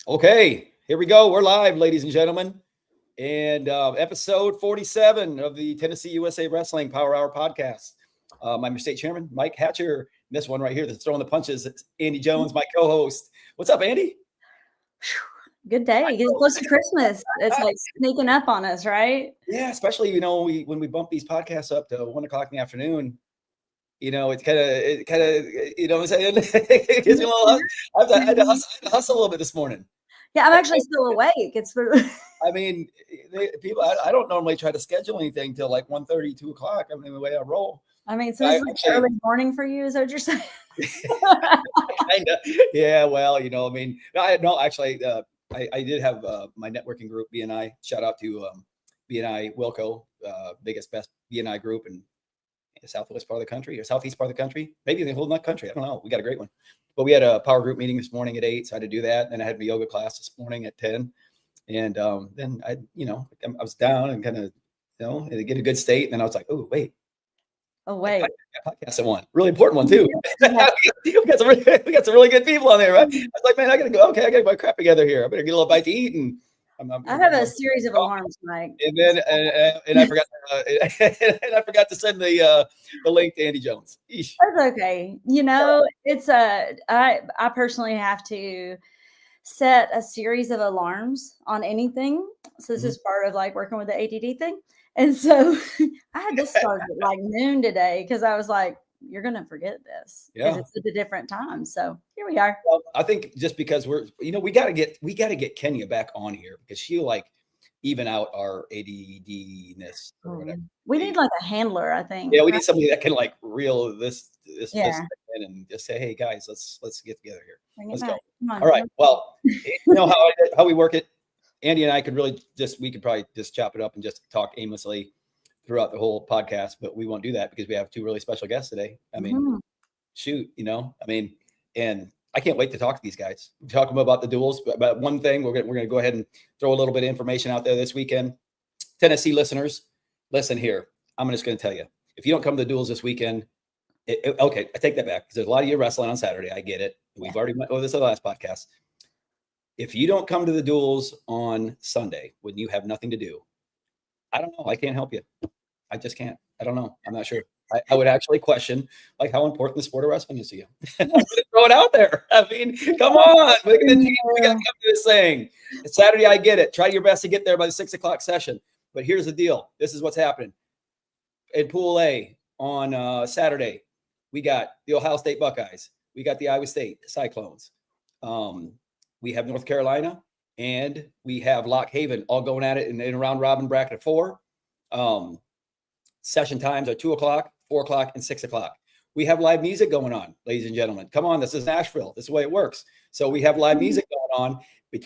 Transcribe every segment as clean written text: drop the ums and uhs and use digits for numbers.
Okay, here we go. We're live, ladies and gentlemen, and episode 47 of the Tennessee USA Wrestling Power Hour podcast. I'm your state chairman, Mike Hatcher. This one right here that's throwing the punches. It's Andi Jones, my co-host. What's up, Andi? Good day. Getting close to Christmas. It's like sneaking up on us, right? Yeah, especially when we bump these podcasts up to 1 o'clock in the afternoon. It's kind of, what I'm saying? It gives me a little. I had to hustle a little bit this morning. Yeah, I'm actually still awake. It's I mean, people. I don't normally try to schedule anything till like 1:30, 2 o'clock. I mean, the way I roll. so this is like early morning for you. Is that what you're saying? Kinda. Yeah. Well, actually, I did have my networking group, BNI. Shout out to BNI Wilco, biggest, best BNI group in the southwest part of the country or southeast part of the country, maybe the whole country. I don't know. We got a great one. But we had a power group meeting this morning at 8, so I had to do that. Then I had a yoga class this morning at 10. And then I was down and kind of, get a good state. And then I was like, oh, wait. Podcast at one. Really important one, too. we got some really good people on there, right? I was like, man, I got to go. Okay, I got to get my crap together here. I better get a little bite to eat. And I have a series of alarms, Mike. And then and I forgot and I forgot to send the link to Andi Jones. Eesh. That's okay. It's I personally have to set a series of alarms on anything. So this is part of like working with the ADD thing. And so I had this start at like noon today because I was like, you're going to forget this because it's at a different time. So here we are. Well, I think just because we got to get Kenya back on here because she'll like even out our ADD-ness or whatever. We need like a handler, I think. Yeah, we need somebody that can like reel this in and just say, hey guys, let's get together here. Let's go. All right. Well, how we work it. Andi and I could really we could probably just chop it up and just talk aimlessly throughout the whole podcast, but we won't do that because we have 2 really special guests today. I mean, and I can't wait to talk to these guys. We're talking about the duels, but one thing we're going to go ahead and throw a little bit of information out there this weekend. Tennessee listeners, listen here. I'm just going to tell you, if you don't come to the duels this weekend, okay, I take that back because there's a lot of you wrestling on Saturday. I get it. We've already went over this in the last podcast. If you don't come to the duels on Sunday when you have nothing to do, I don't know. I can't help you. I just can't. I don't know. I'm not sure. I would actually question like how important the sport of wrestling is to you. I'm going to throw it out there. I mean, come on. Look at the team. We got to come to this thing. It's Saturday. I get it. Try your best to get there by the 6 o'clock session. But here's the deal. This is what's happening. In Pool A on Saturday, we got the Ohio State Buckeyes. We got the Iowa State Cyclones. We have North Carolina. And we have Lock Haven all going at it in a round robin bracket of 4. Session times are 2 o'clock, 4 o'clock, and 6 o'clock. We have live music going on, ladies and gentlemen. Come on, this is Nashville. This is the way it works. So we have live music going on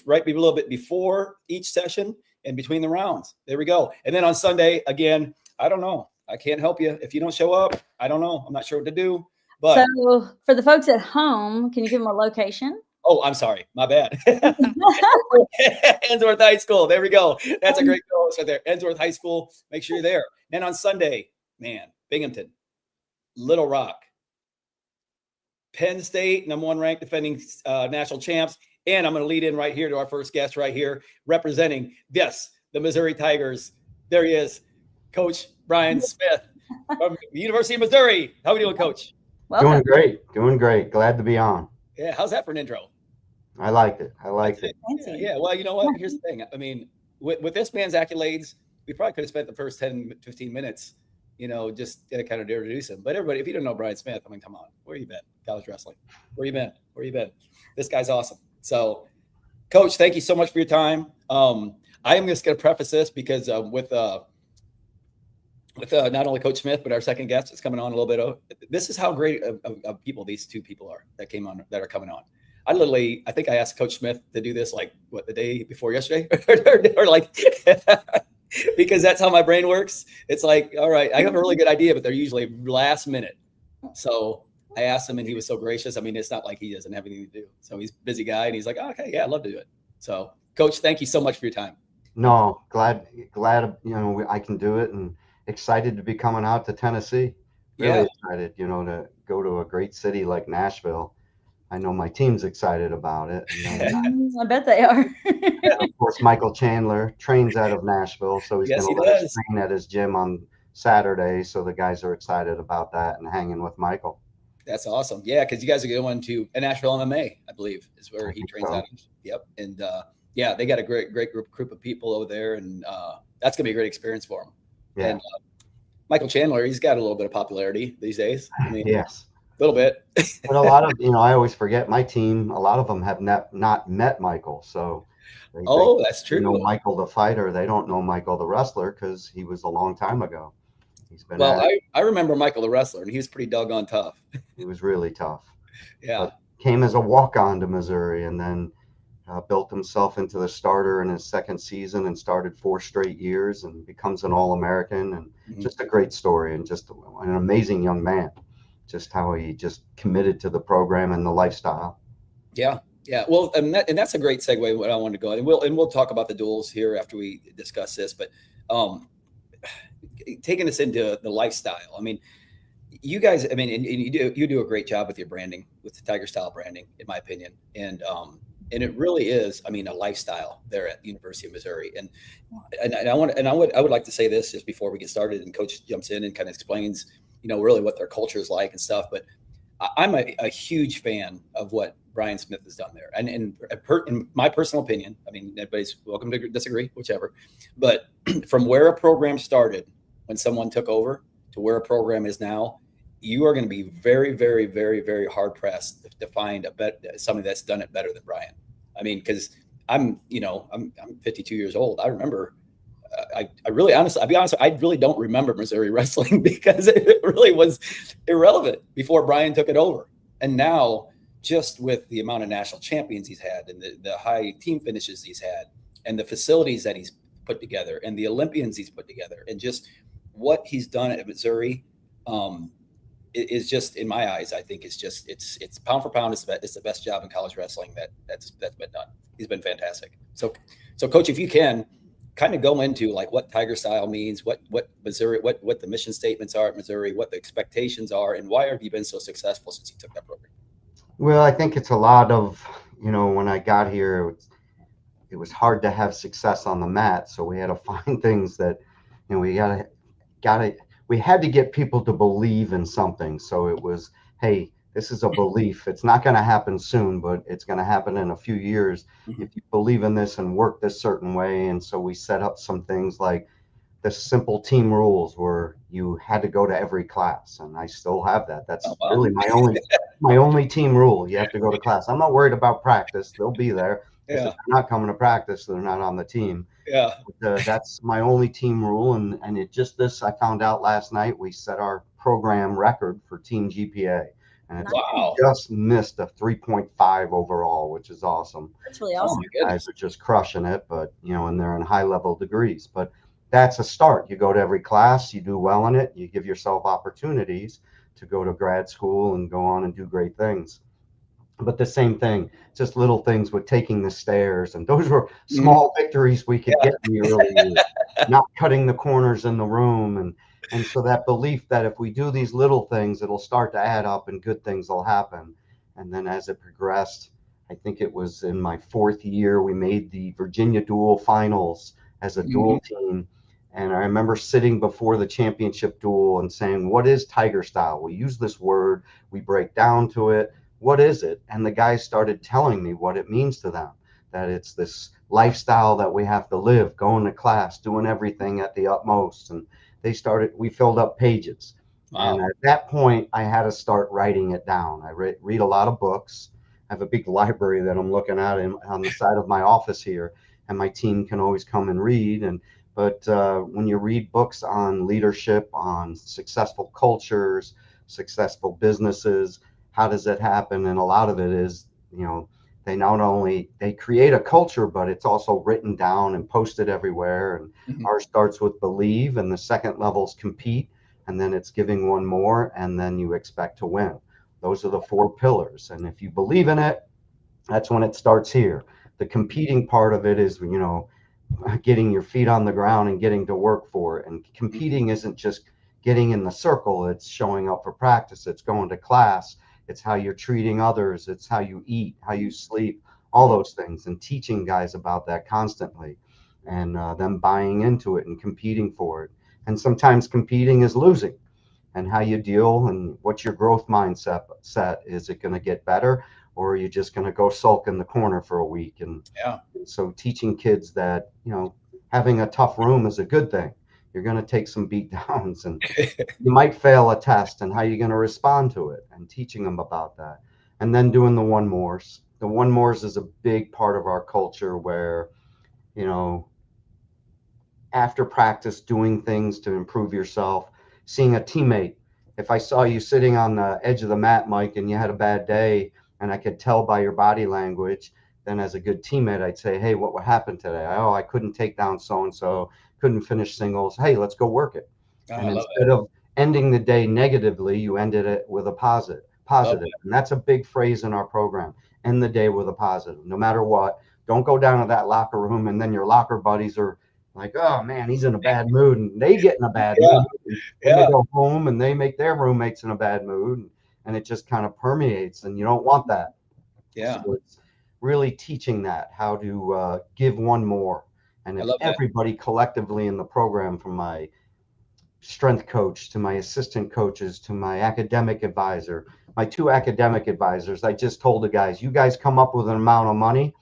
right a little bit before each session and between the rounds. There we go. And then on Sunday, again, I don't know. I can't help you. If you don't show up, I don't know. I'm not sure what to do. But so for the folks at home, can you give them a location? Oh, I'm sorry. My bad. Ensworth High School. There we go. That's a great goal right there. Ensworth High School. Make sure you're there. And on Sunday, man, Binghamton, Little Rock, Penn State, #1 ranked defending national champs. And I'm going to lead in right here to our first guest right here, representing the Missouri Tigers. There he is, Coach Brian Smith from the University of Missouri. How are we doing, Coach? Welcome. Doing great. Glad to be on. Yeah, how's that for an intro? I liked it. Yeah, well, you know what? Here's the thing. I mean, with this man's accolades, we probably could have spent the first 10, 15 minutes, just kind of introduce him. But everybody, if you don't know Brian Smith, I mean, come on. Where you been? College wrestling. Where you been? This guy's awesome. So, Coach, thank you so much for your time. I am just going to preface this because with not only Coach Smith, but our second guest that's coming on a little bit. This is how great of people these 2 people are that are coming on. I think I asked Coach Smith to do this like the day before yesterday or like, because that's how my brain works. It's like, all right, I have a really good idea, but they're usually last minute. So I asked him and he was so gracious. I mean, it's not like he doesn't have anything to do. So he's a busy guy and he's like, oh, okay, yeah, I'd love to do it. So Coach, thank you so much for your time. No, glad, I can do it and excited to be coming out to Tennessee. Really excited, to go to a great city like Nashville. I know my team's excited about it. And then, I bet they are. of course, Michael Chandler trains out of Nashville, so he's Yes, going he to let us does. train at his gym on Saturday. So the guys are excited about that and hanging with Michael. That's awesome. Yeah, because you guys are going to a Nashville MMA, I believe, is where I he think trains so. out of. Yep. And yeah, they got a great group of people over there, and that's gonna be a great experience for him. Yeah. And Michael Chandler, he's got a little bit of popularity these days. I mean, Yes. a little bit. But a lot of, I always forget my team, a lot of them have not met Michael. So they Oh, that's know true. Michael the fighter. They don't know Michael the wrestler because he was a long time ago. He's been Well, at it. I remember Michael the wrestler, and he was pretty doggone tough. He was really tough. Yeah. But came as a walk-on to Missouri and then built himself into the starter in his second season and started 4 straight years and becomes an All-American, and Mhm. just a great story and just an amazing young man. Just how he just committed to the program and the lifestyle. Yeah. Yeah. Well, and that's a great segue. What I wanted to go, and we'll talk about the duels here after we discuss this. But taking us into the lifestyle. I mean, you guys, I mean, and you do a great job with your branding, with the Tiger Style branding, in my opinion, and it really is, I mean, a lifestyle there at the University of Missouri. And I would like to say this just before we get started, and Coach jumps in and kind of explains, really what their culture is like and stuff. But I'm a huge fan of what Brian Smith has done there, and in my personal opinion, I mean, everybody's welcome to disagree, whichever. But from where a program started when someone took over to where a program is now, you are going to be very, very, very, very hard pressed to find somebody that's done it better than Brian. I mean, because I'm 52 years old. I remember. I really, honestly, I'll be honest, I really don't remember Missouri wrestling because it really was irrelevant before Brian took it over. And now, just with the amount of national champions he's had and the high team finishes he's had and the facilities that he's put together and the Olympians he's put together and just what he's done at Missouri, is just, in my eyes, I think it's pound for pound, it's the best job in college wrestling that's been done. He's been fantastic. So Coach, if you can kind of go into like what Tiger Style means, what Missouri, what the mission statements are at Missouri, what the expectations are, and why have you been so successful since you took that program? Well, I think it's a lot of, when I got here, it was hard to have success on the mat. So we had to find things that, we had to get people to believe in something. So it was, hey, this is a belief. It's not going to happen soon, but it's going to happen in a few years if you believe in this and work this certain way. And so we set up some things like the simple team rules where you had to go to every class, and I still have that. That's really my only team rule. You have to go to class. I'm not worried about practice. They'll be there. If they're not coming to practice, they're not on the team. Yeah. But, that's my only team rule. And it just this, I found out last night, we set our program record for team GPA. And it's just missed a 3.5 overall, which is awesome. That's really awesome. Guys are just crushing it, but, and they're in high level degrees. But that's a start. You go to every class, you do well in it, you give yourself opportunities to go to grad school and go on and do great things. But the same thing, just little things with taking the stairs. And those were small victories we could get in the early years, not cutting the corners in the room. And so that belief that if we do these little things, it'll start to add up and good things will happen. And then as it progressed, I think it was in my 4th year, we made the Virginia Dual finals as a dual team. And I remember sitting before the championship duel and saying, what is Tiger Style? We use this word, we break down to it. What is it? And the guys started telling me what it means to them, that it's this lifestyle that we have to live, going to class, doing everything at the utmost. And we filled up pages. Wow. And at that point, I had to start writing it down. I read a lot of books. I have a big library that I'm looking at on the side of my office here, and my team can always come and read. But when you read books on leadership, on successful cultures, successful businesses, how does it happen? And a lot of it is, they not only they create a culture, but it's also written down and posted everywhere. And ours starts with believe, and the second level is compete, and then it's giving one more, and then you expect to win. Those are the 4 pillars. And if you believe in it, that's when it starts here. The competing part of it is, getting your feet on the ground and getting to work for it. And competing isn't just getting in the circle, it's showing up for practice, it's going to class, It's how you're treating others. It's how you eat, how you sleep, all those things, and teaching guys about that constantly, and them buying into it and competing for it. And sometimes competing is losing, and how you deal and what's your growth mindset. Is it going to get better, or are you just going to go sulk in the corner for a week? And Yeah. so teaching kids that, having a tough room is a good thing. You're going to take some beat downs, and you might fail a test, and how you're going to respond to it, and teaching them about that. And then doing the one mores. The one mores is a big part of our culture where, after practice, doing things to improve yourself, seeing a teammate. If I saw you sitting on the edge of the mat, Mike, and you had a bad day, and I could tell by your body language, then as a good teammate, I'd say, hey, what happened today? Oh, I couldn't take down so-and-so, couldn't finish singles. Hey, let's go work it. Oh, And I love instead of ending the day negatively, you ended it with a positive. And that's a big phrase in our program. End the day with a positive, no matter what. Don't go down to that locker room and then your locker buddies are like, oh man, he's in a bad mood, and they get in a bad mood. And then they go home and they make their roommates in a bad mood, and it just kind of permeates, and you don't want that. Yeah. So it's really teaching that, how to give one more. And if everybody collectively in the program, from my strength coach to my assistant coaches to my academic advisor, my 2 academic advisors, I just told the guys, you guys come up with an amount of money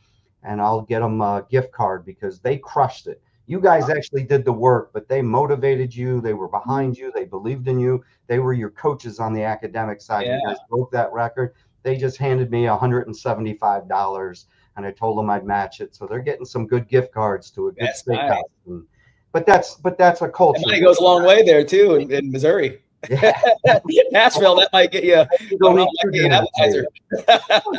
and I'll get them a gift card, because they crushed it. You guys actually did the work, but they motivated you. They were behind you. They believed in you. They were your coaches on the academic side. You guys broke that record. They just handed me $175, and I told them I'd match it. So they're getting some good gift cards to a good steakhouse. Nice. But that's a culture. Money goes a long way there too in Missouri. Yeah. Nashville, that might get you going on like an appetizer.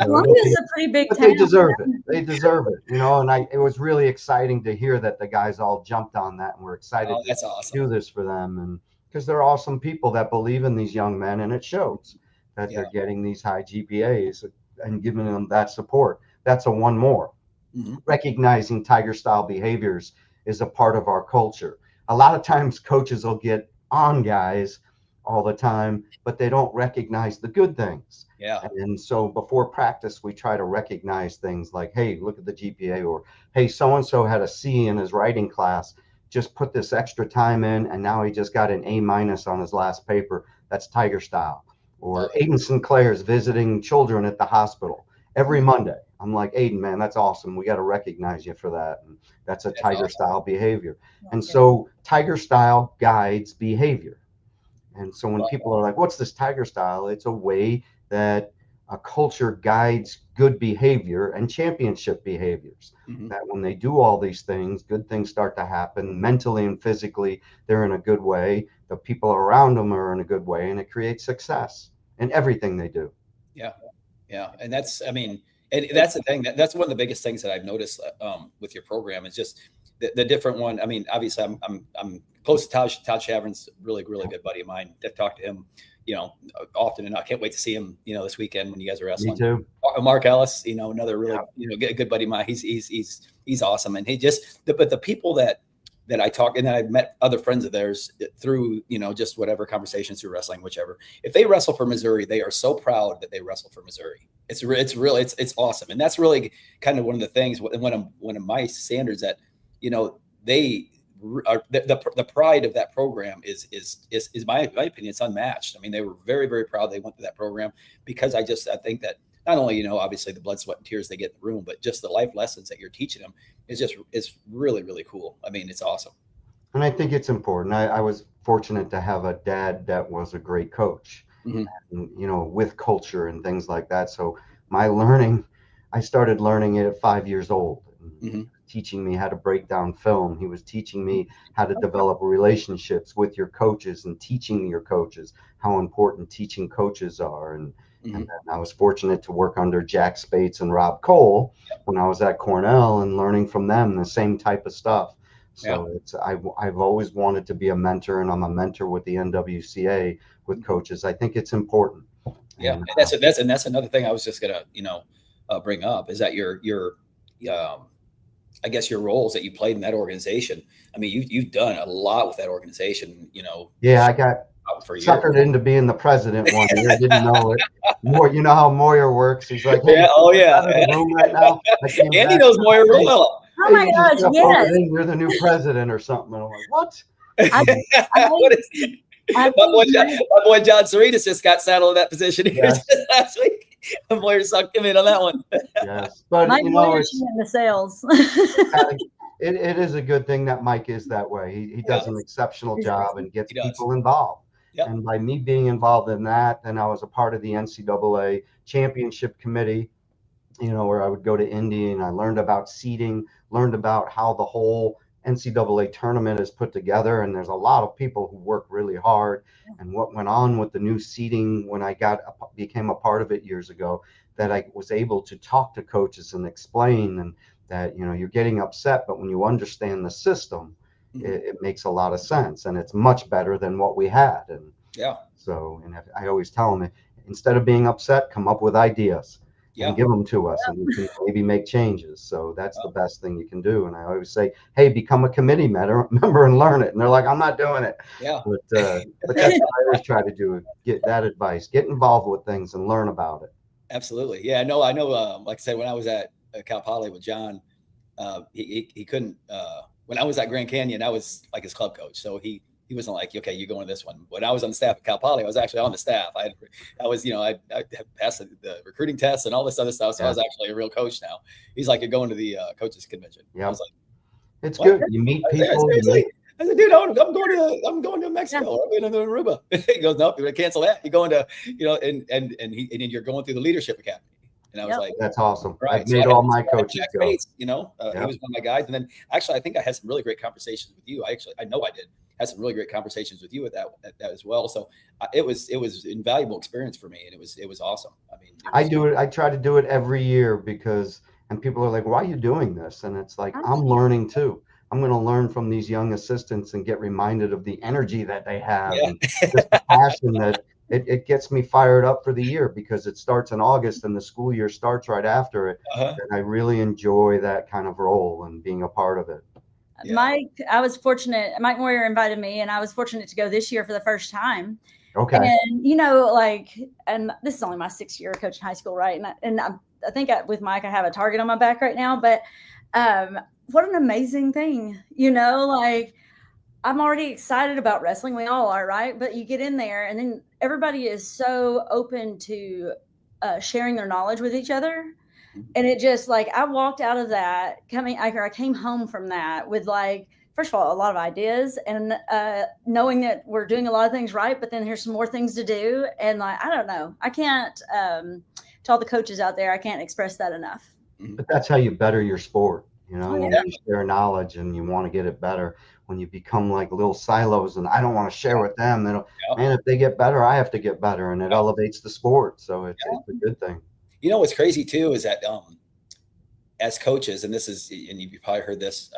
Columbia's a pretty big but town. They deserve it. They deserve it. And it was really exciting to hear that the guys all jumped on that and were excited to do this for them. And because they're awesome people that believe in these young men, and it shows that they're getting these high GPAs and giving them that support. That's a one more. Mm-hmm. Recognizing Tiger style behaviors is a part of our culture. A lot of times coaches will get on guys all the time, but they don't recognize the good things. Yeah. And so before practice, we try to recognize things like, hey, look at the GPA, or hey, so-and-so had a C in his writing class, just put this extra time in, and now he just got an A- on his last paper. That's Tiger style. Or Aiden Sinclair's visiting children at the hospital every Monday. I'm like, Aiden, man, that's awesome. We got to recognize you for that. And that's Tiger style behavior. And so Tiger style guides behavior. And so when people are like, what's this Tiger style? It's a way that a culture guides good behavior and championship behaviors. Mm-hmm. That when they do all these things, good things start to happen mentally and physically. They're in a good way. The people around them are in a good way, and it creates success in everything they do. Yeah. Yeah. And that's the thing. That's one of the biggest things that I've noticed with your program is just the different one. I mean, obviously I'm close to Todd Shavron's really, really good buddy of mine. I've talked to him, often, and I can't wait to see him, this weekend when you guys are wrestling. Me too. Mark Ellis, another really, good buddy of mine. He's awesome. And but the people that I talk, and then I've met other friends of theirs through, just whatever conversations through wrestling, whichever. If they wrestle for Missouri, they are so proud that they wrestle for Missouri. It's awesome. And that's really kind of one of the things, one of my standards that, they are the pride of that program is my opinion, it's unmatched. I mean, they were very, very proud they went to that program, because I think that not only, obviously the blood, sweat, and tears they get in the room, but just the life lessons that you're teaching them is really, really cool. I mean, it's awesome. And I think it's important. I was fortunate to have a dad that was a great coach, mm-hmm. and, with culture and things like that. So I started learning it at 5 years old. Mm-hmm. Teaching me how to break down film. He was teaching me how to develop relationships with your coaches, and teaching your coaches how important teaching coaches are. And I was fortunate to work under Jack Spates and Rob Koll when I was at Cornell, and learning from them the same type of stuff. So I've always wanted to be a mentor, and I'm a mentor with the NWCA with coaches. I think it's important. Yeah, and that's another thing I was just gonna bring up, is that your I guess your roles that you played in that organization. I mean, you've done a lot with that organization. Yeah, for years. suckered into being the president one year. Didn't know it. You know how Moyer works. He's like, hey, Yeah, oh yeah. out of the room right now. I came Andy back. knows Moyer real well. Oh Hey, my you just gosh, got yes. voted in, you're the new president or something. And I'm like, what? What is I my boy John Cerritos just got saddled in that position here Yes. last week. Moyer sucked him in on that one. Yes, but Mike you know, Moyer it's should be in the sales. it is a good thing that Mike is that way. He does an exceptional job and gets He does. people involved. Yep. And by me being involved in that, then I was a part of the NCAA championship committee, you know, where I would go to Indy and I learned about seeding, learned about how the whole NCAA tournament is put together. And there's a lot of people who work really hard. And what went on with the new seeding when I became a part of it years ago, that I was able to talk to coaches and explain, and that, you know, you're getting upset, but when you understand the system, it makes a lot of sense, and it's much better than what we had. And so, and I always tell them, instead of being upset, come up with ideas and give them to us, and we can maybe make changes. So that's the best thing you can do. And I always say, hey, become a committee member and learn it. And they're like, I'm not doing it. But that's what I always try to do, get that advice, get involved with things and learn about it. Absolutely. Yeah, I know. Like I said, when I was at Cal Poly with John, he couldn't, when I was at Grand Canyon, I was like his club coach. So he wasn't like, okay, you're going to this one. When I was on the staff at Cal Poly, I was actually on the staff. I was, you know, I passed the recruiting tests and all this other stuff. So I was actually a real coach now. He's like, you're going to the coaches convention. I was like, it's what? Good. You meet people. I said, dude, I'm going to Mexico. I'm going to Aruba. He goes, nope, you're going to cancel that. You're going to, you know, and you're going through the leadership academy. And I was like, that's awesome. Right. I've made all my coaches go. Bates, you know, he was one of my guys. And then actually, I think I had some really great conversations with you. I know I did. Had some really great conversations with you with that as well. So it was invaluable experience for me, and it was awesome. I mean, I do it. I try to do it every year and people are like, why are you doing this? And it's like, I'm learning too. I'm going to learn from these young assistants and get reminded of the energy that they have and just the passion that it gets me fired up for the year, because it starts in August and the school year starts right after it. And I really enjoy that kind of role and being a part of it. Mike, I was fortunate. Mike Moyer invited me, and I was fortunate to go this year for the first time. Okay. And, you know, and this is only my 6th year coaching high school, right? And I think with Mike, I have a target on my back right now. But what an amazing thing, you know, like, I'm already excited about wrestling. We all are, right? But you get in there, and then everybody is so open to sharing their knowledge with each other. And it just, like, I walked out of that I came home from that with, like, first of all, a lot of ideas, and knowing that we're doing a lot of things right, but then there's some more things to do. And, like, I don't know, I can't, to all the coaches out there, I can't express that enough. But that's how you better your sport. You know, when you share knowledge and you want to get it better, when you become like little silos and I don't want to share with them, man, if they get better, I have to get better, and it elevates the sport. So it's a good thing. You know, what's crazy too is that as coaches, and you've probably heard this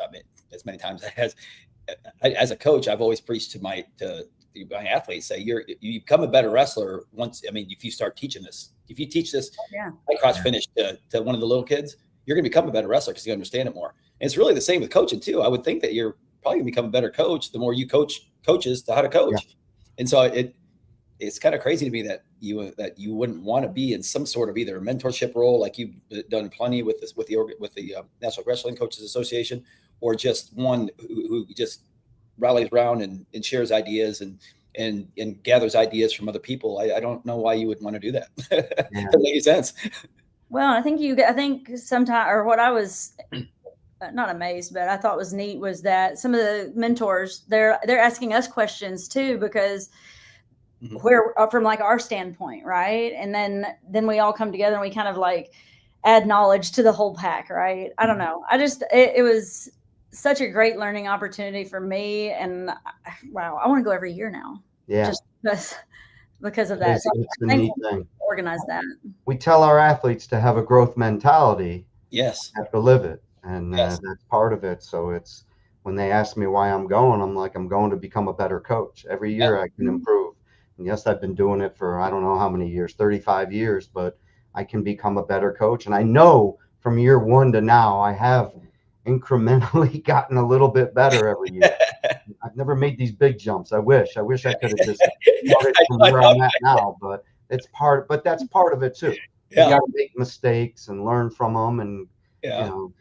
as many times as a coach, I've always preached to my athletes, say you become a better wrestler if you start teaching this. If you teach this cross finish to one of the little kids, you're going to become a better wrestler because you understand it more. And it's really the same with coaching too. I would think that you're probably going to become a better coach the more you coach coaches to how to coach. Yeah. And so it's kind of crazy to me that you wouldn't want to be in some sort of either a mentorship role, like you've done plenty with the National Wrestling Coaches Association, or just one who just rallies around and shares ideas and gathers ideas from other people. I don't know why you would want to do that. It doesn't make any sense. Well, I think sometimes, or what I was not amazed, but I thought was neat was that some of the mentors, they're asking us questions too, because we're from like our standpoint, right? And then we all come together and we kind of like add knowledge to the whole pack, right? I don't know. It was such a great learning opportunity for me, and wow, I want to go every year now. Yeah, just because of that. It's a neat thing. Organize that. We tell our athletes to have a growth mentality. Yes, have to live it, and that's part of it. So it's when they ask me why I'm going, I'm like, I'm going to become a better coach. Every year I can improve. And yes, I've been doing it for I don't know how many years, 35 years, but I can become a better coach. And I know from year 1 to now, I have incrementally gotten a little bit better every year. never made these big jumps. I wish I could have just started from I where know. I'm at now, but that's part of it too. You Yeah. got to make mistakes and learn from them, and you Yeah. know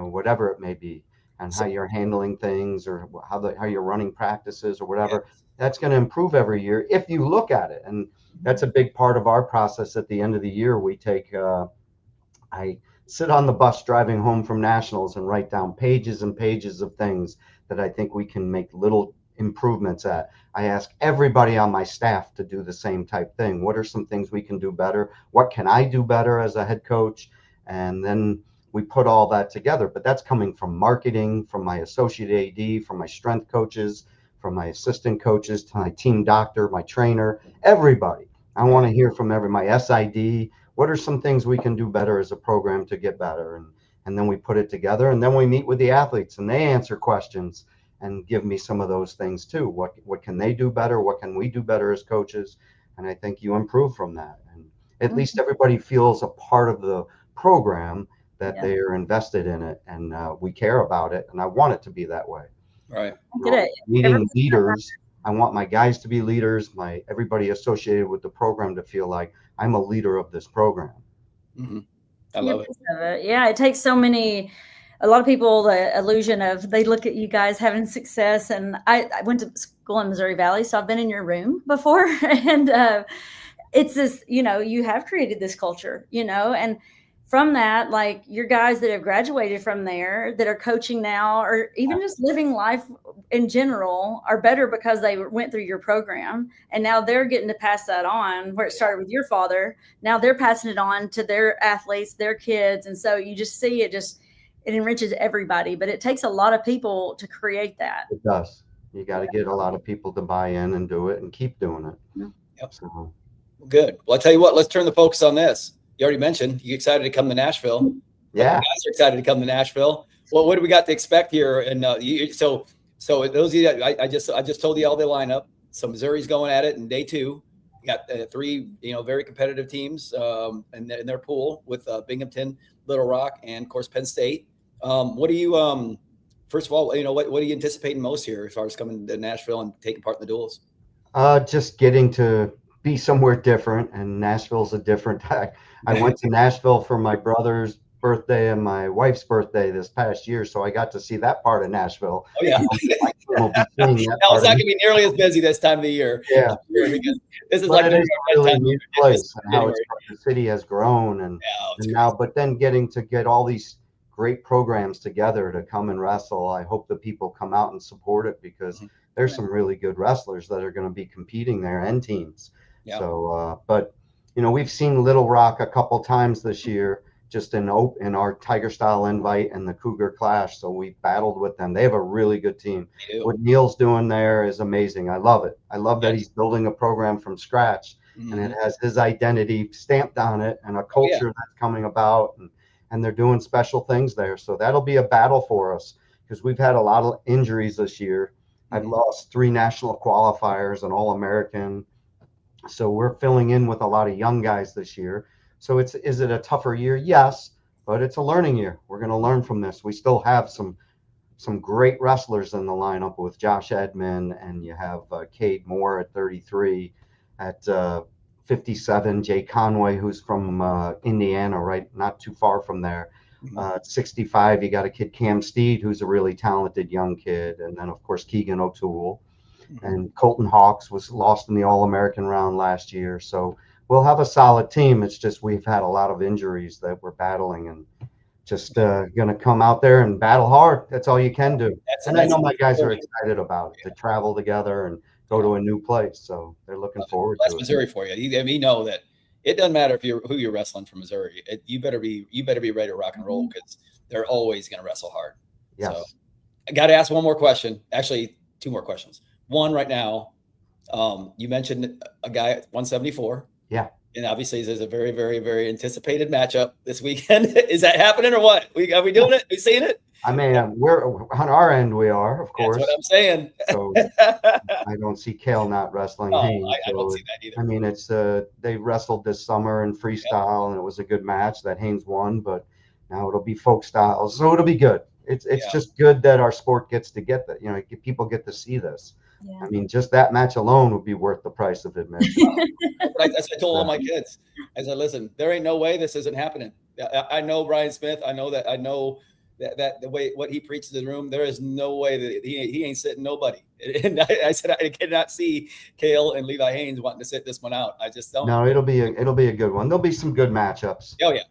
whatever it may be, and how you're handling things, or how you're running practices or whatever. That's going to improve every year if you look at it, and that's a big part of our process. At the end of the year, we take I sit on the bus driving home from nationals and write down pages and pages of things that I think we can make little improvements at. I ask everybody on my staff to do the same type thing. What are some things we can do better? What can I do better as a head coach? And then we put all that together. But that's coming from marketing, from my associate AD, from my strength coaches, from my assistant coaches, to my team doctor, my trainer, everybody. I want to hear from my SID. What are some things we can do better as a program to get better? And then we put it together, and then we meet with the athletes and they answer questions and give me some of those things too. What can they do better? What can we do better as coaches? And I think you improve from that. And at least everybody feels a part of the program, that they are invested in it, and we care about it. And I want it to be that way. Right. Leading leaders. I want my guys to be leaders, everybody associated with the program to feel like I'm a leader of this program. Mm-hmm. I love it. Yeah, it takes so many. A lot of people, the illusion of, they look at you guys having success. And I went to school in Missouri Valley, so I've been in your room before. And it's this, you have created this culture, and from that, like, your guys that have graduated from there, that are coaching now, or even just living life in general, are better because they went through your program, and now they're getting to pass that on. Where it started with your father, now they're passing it on to their athletes, their kids. And so you just see it enriches everybody, but it takes a lot of people to create that. It does. You got to get a lot of people to buy in and do it and keep doing it. Yep. So. Good. Well, I'll tell you what, let's turn the focus on this. You already mentioned you excited to come to Nashville. Yeah. You guys are excited to come to Nashville. Well, what do we got to expect here? And so those of you that I just told you all the lineup. So Missouri's going at it in day 2. You got 3 very competitive teams in their pool, with Binghamton, Little Rock, and of course Penn State. What do you first of all, what are you anticipating most here as far as coming to Nashville and taking part in the duels? Just getting to be somewhere different, and Nashville's a different. I went to Nashville for my brother's birthday and my wife's birthday this past year, so I got to see that part of Nashville. Oh yeah. We'll be seeing that Now, it's not going to be nearly as busy this time of the year. Yeah. Because this is but like it is a really neat place, and how January. the city has grown, and Yeah, now, but then getting to get all these great programs together to come and wrestle. I hope the people come out and support it, because there's some really good wrestlers that are going to be competing there, and teams. Yeah. So, but we've seen Little Rock a couple times this year, just in our Tiger Style invite and the Cougar Clash. So we battled with them. They have a really good team. What Neil's doing there is amazing. I love it. I love that he's building a program from scratch, and it has his identity stamped on it, and a culture that's coming about, and they're doing special things there. So that'll be a battle for us, because we've had a lot of injuries this year. I've lost 3 national qualifiers, an All-American. So we're filling in with a lot of young guys this year. So is it a tougher year? Yes, but it's a learning year. We're going to learn from this. We still have some great wrestlers in the lineup with Josh Edmond, and you have Cade Moore at 33, at 57, Jay Conway, who's from Indiana, right, not too far from there. At 65, you got a kid, Cam Steed, who's a really talented young kid, and then of course Keegan O'Toole. And Colton Hawks was lost in the All-American round last year. So we'll have a solid team. It's just we've had a lot of injuries that we're battling, and just going to come out there and battle hard. That's all you can do. And I know my guys are excited about it, to travel together and go to a new place. So they're looking forward to it. That's Missouri for you. You know that it doesn't matter who you're wrestling from Missouri. You better be ready to rock and roll, because they're always going to wrestle hard. Yes. So I got to ask one more question. Actually, 2 more questions. One right now, you mentioned a guy at 174. Yeah. And obviously there's a very, very, very anticipated matchup this weekend. Is that happening or what? Are we doing it? We seeing it? I mean, we're on our end. We are, of course. That's what I'm saying. So I don't see Kale not wrestling. I don't see that either. I mean, it's they wrestled this summer in freestyle, and it was a good match that Haynes won. But now it'll be folk style, so it'll be good. it's just good that our sport gets to get that. People get to see this. Yeah. I mean, just that match alone would be worth the price of admission. That's what I told all my kids. I said, listen, there ain't no way this isn't happening. I know Brian Smith. I know that the way what he preaches in the room, there is no way that he ain't sitting nobody. And I said I cannot see Koll and Levi Haynes wanting to sit this one out. I just don't. No, it'll be a good one. There'll be some good matchups. Oh yeah.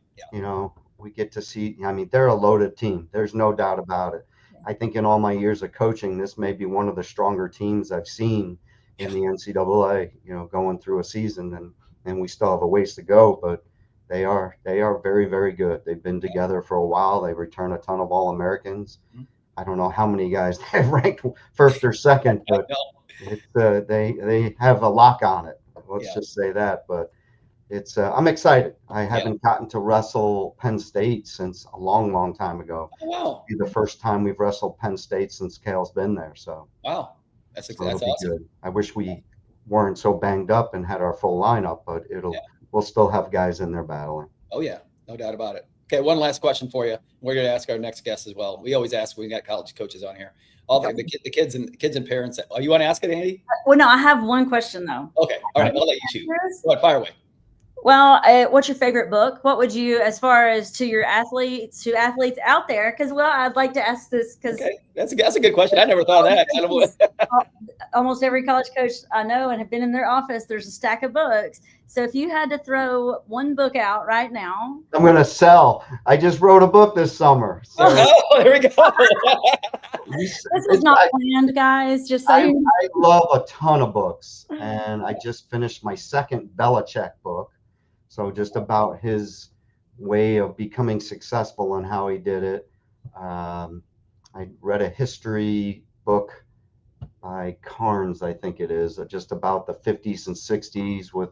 We get to see. I mean, they're a loaded team. There's no doubt about it. I think in all my years of coaching, this may be one of the stronger teams I've seen in the NCAA. Going through a season, and we still have a ways to go, but they are very, very good. They've been together for a while. They return a ton of All-Americans. I don't know how many guys they've ranked first or second, but they have a lock on it. Let's just say that. But I'm excited. I haven't gotten to wrestle Penn State since a long, long time ago. Oh, wow. It'll be the first time we've wrestled Penn State since Koll's been there. So wow, that's awesome. Good. I wish we weren't so banged up and had our full lineup, but we'll still have guys in there battling. Oh yeah, no doubt about it. Okay, one last question for you. We're going to ask our next guest as well. We always ask when we got college coaches on here. All the kids and parents. Oh, you want to ask it, Andi? Well, no, I have one question though. Okay, all right, I'll let you shoot. Go ahead, fire away. Well, what's your favorite book? What would you, as far as to athletes out there? Because, I'd like to ask this because that's a good question. I never thought of that. Almost every college coach I know and have been in their office, there's a stack of books. So if you had to throw one book out right now, I'm going to sell. I just wrote a book this summer. So. Oh, there we go. This was not planned, guys. Just so I love a ton of books, and I just finished my second Belichick book. So just about his way of becoming successful and how he did it. I read a history book by Carnes, I think it is, just about the 50s and 60s with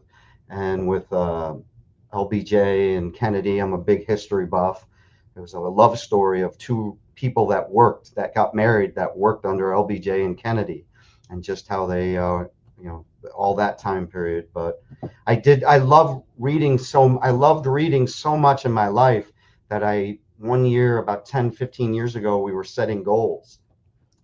LBJ and Kennedy. I'm a big history buff. It was a love story of two people that got married, that worked under LBJ and Kennedy, and just how they, all that time period. But I loved reading so much in my life that one year, about 10, 15 years ago, we were setting goals.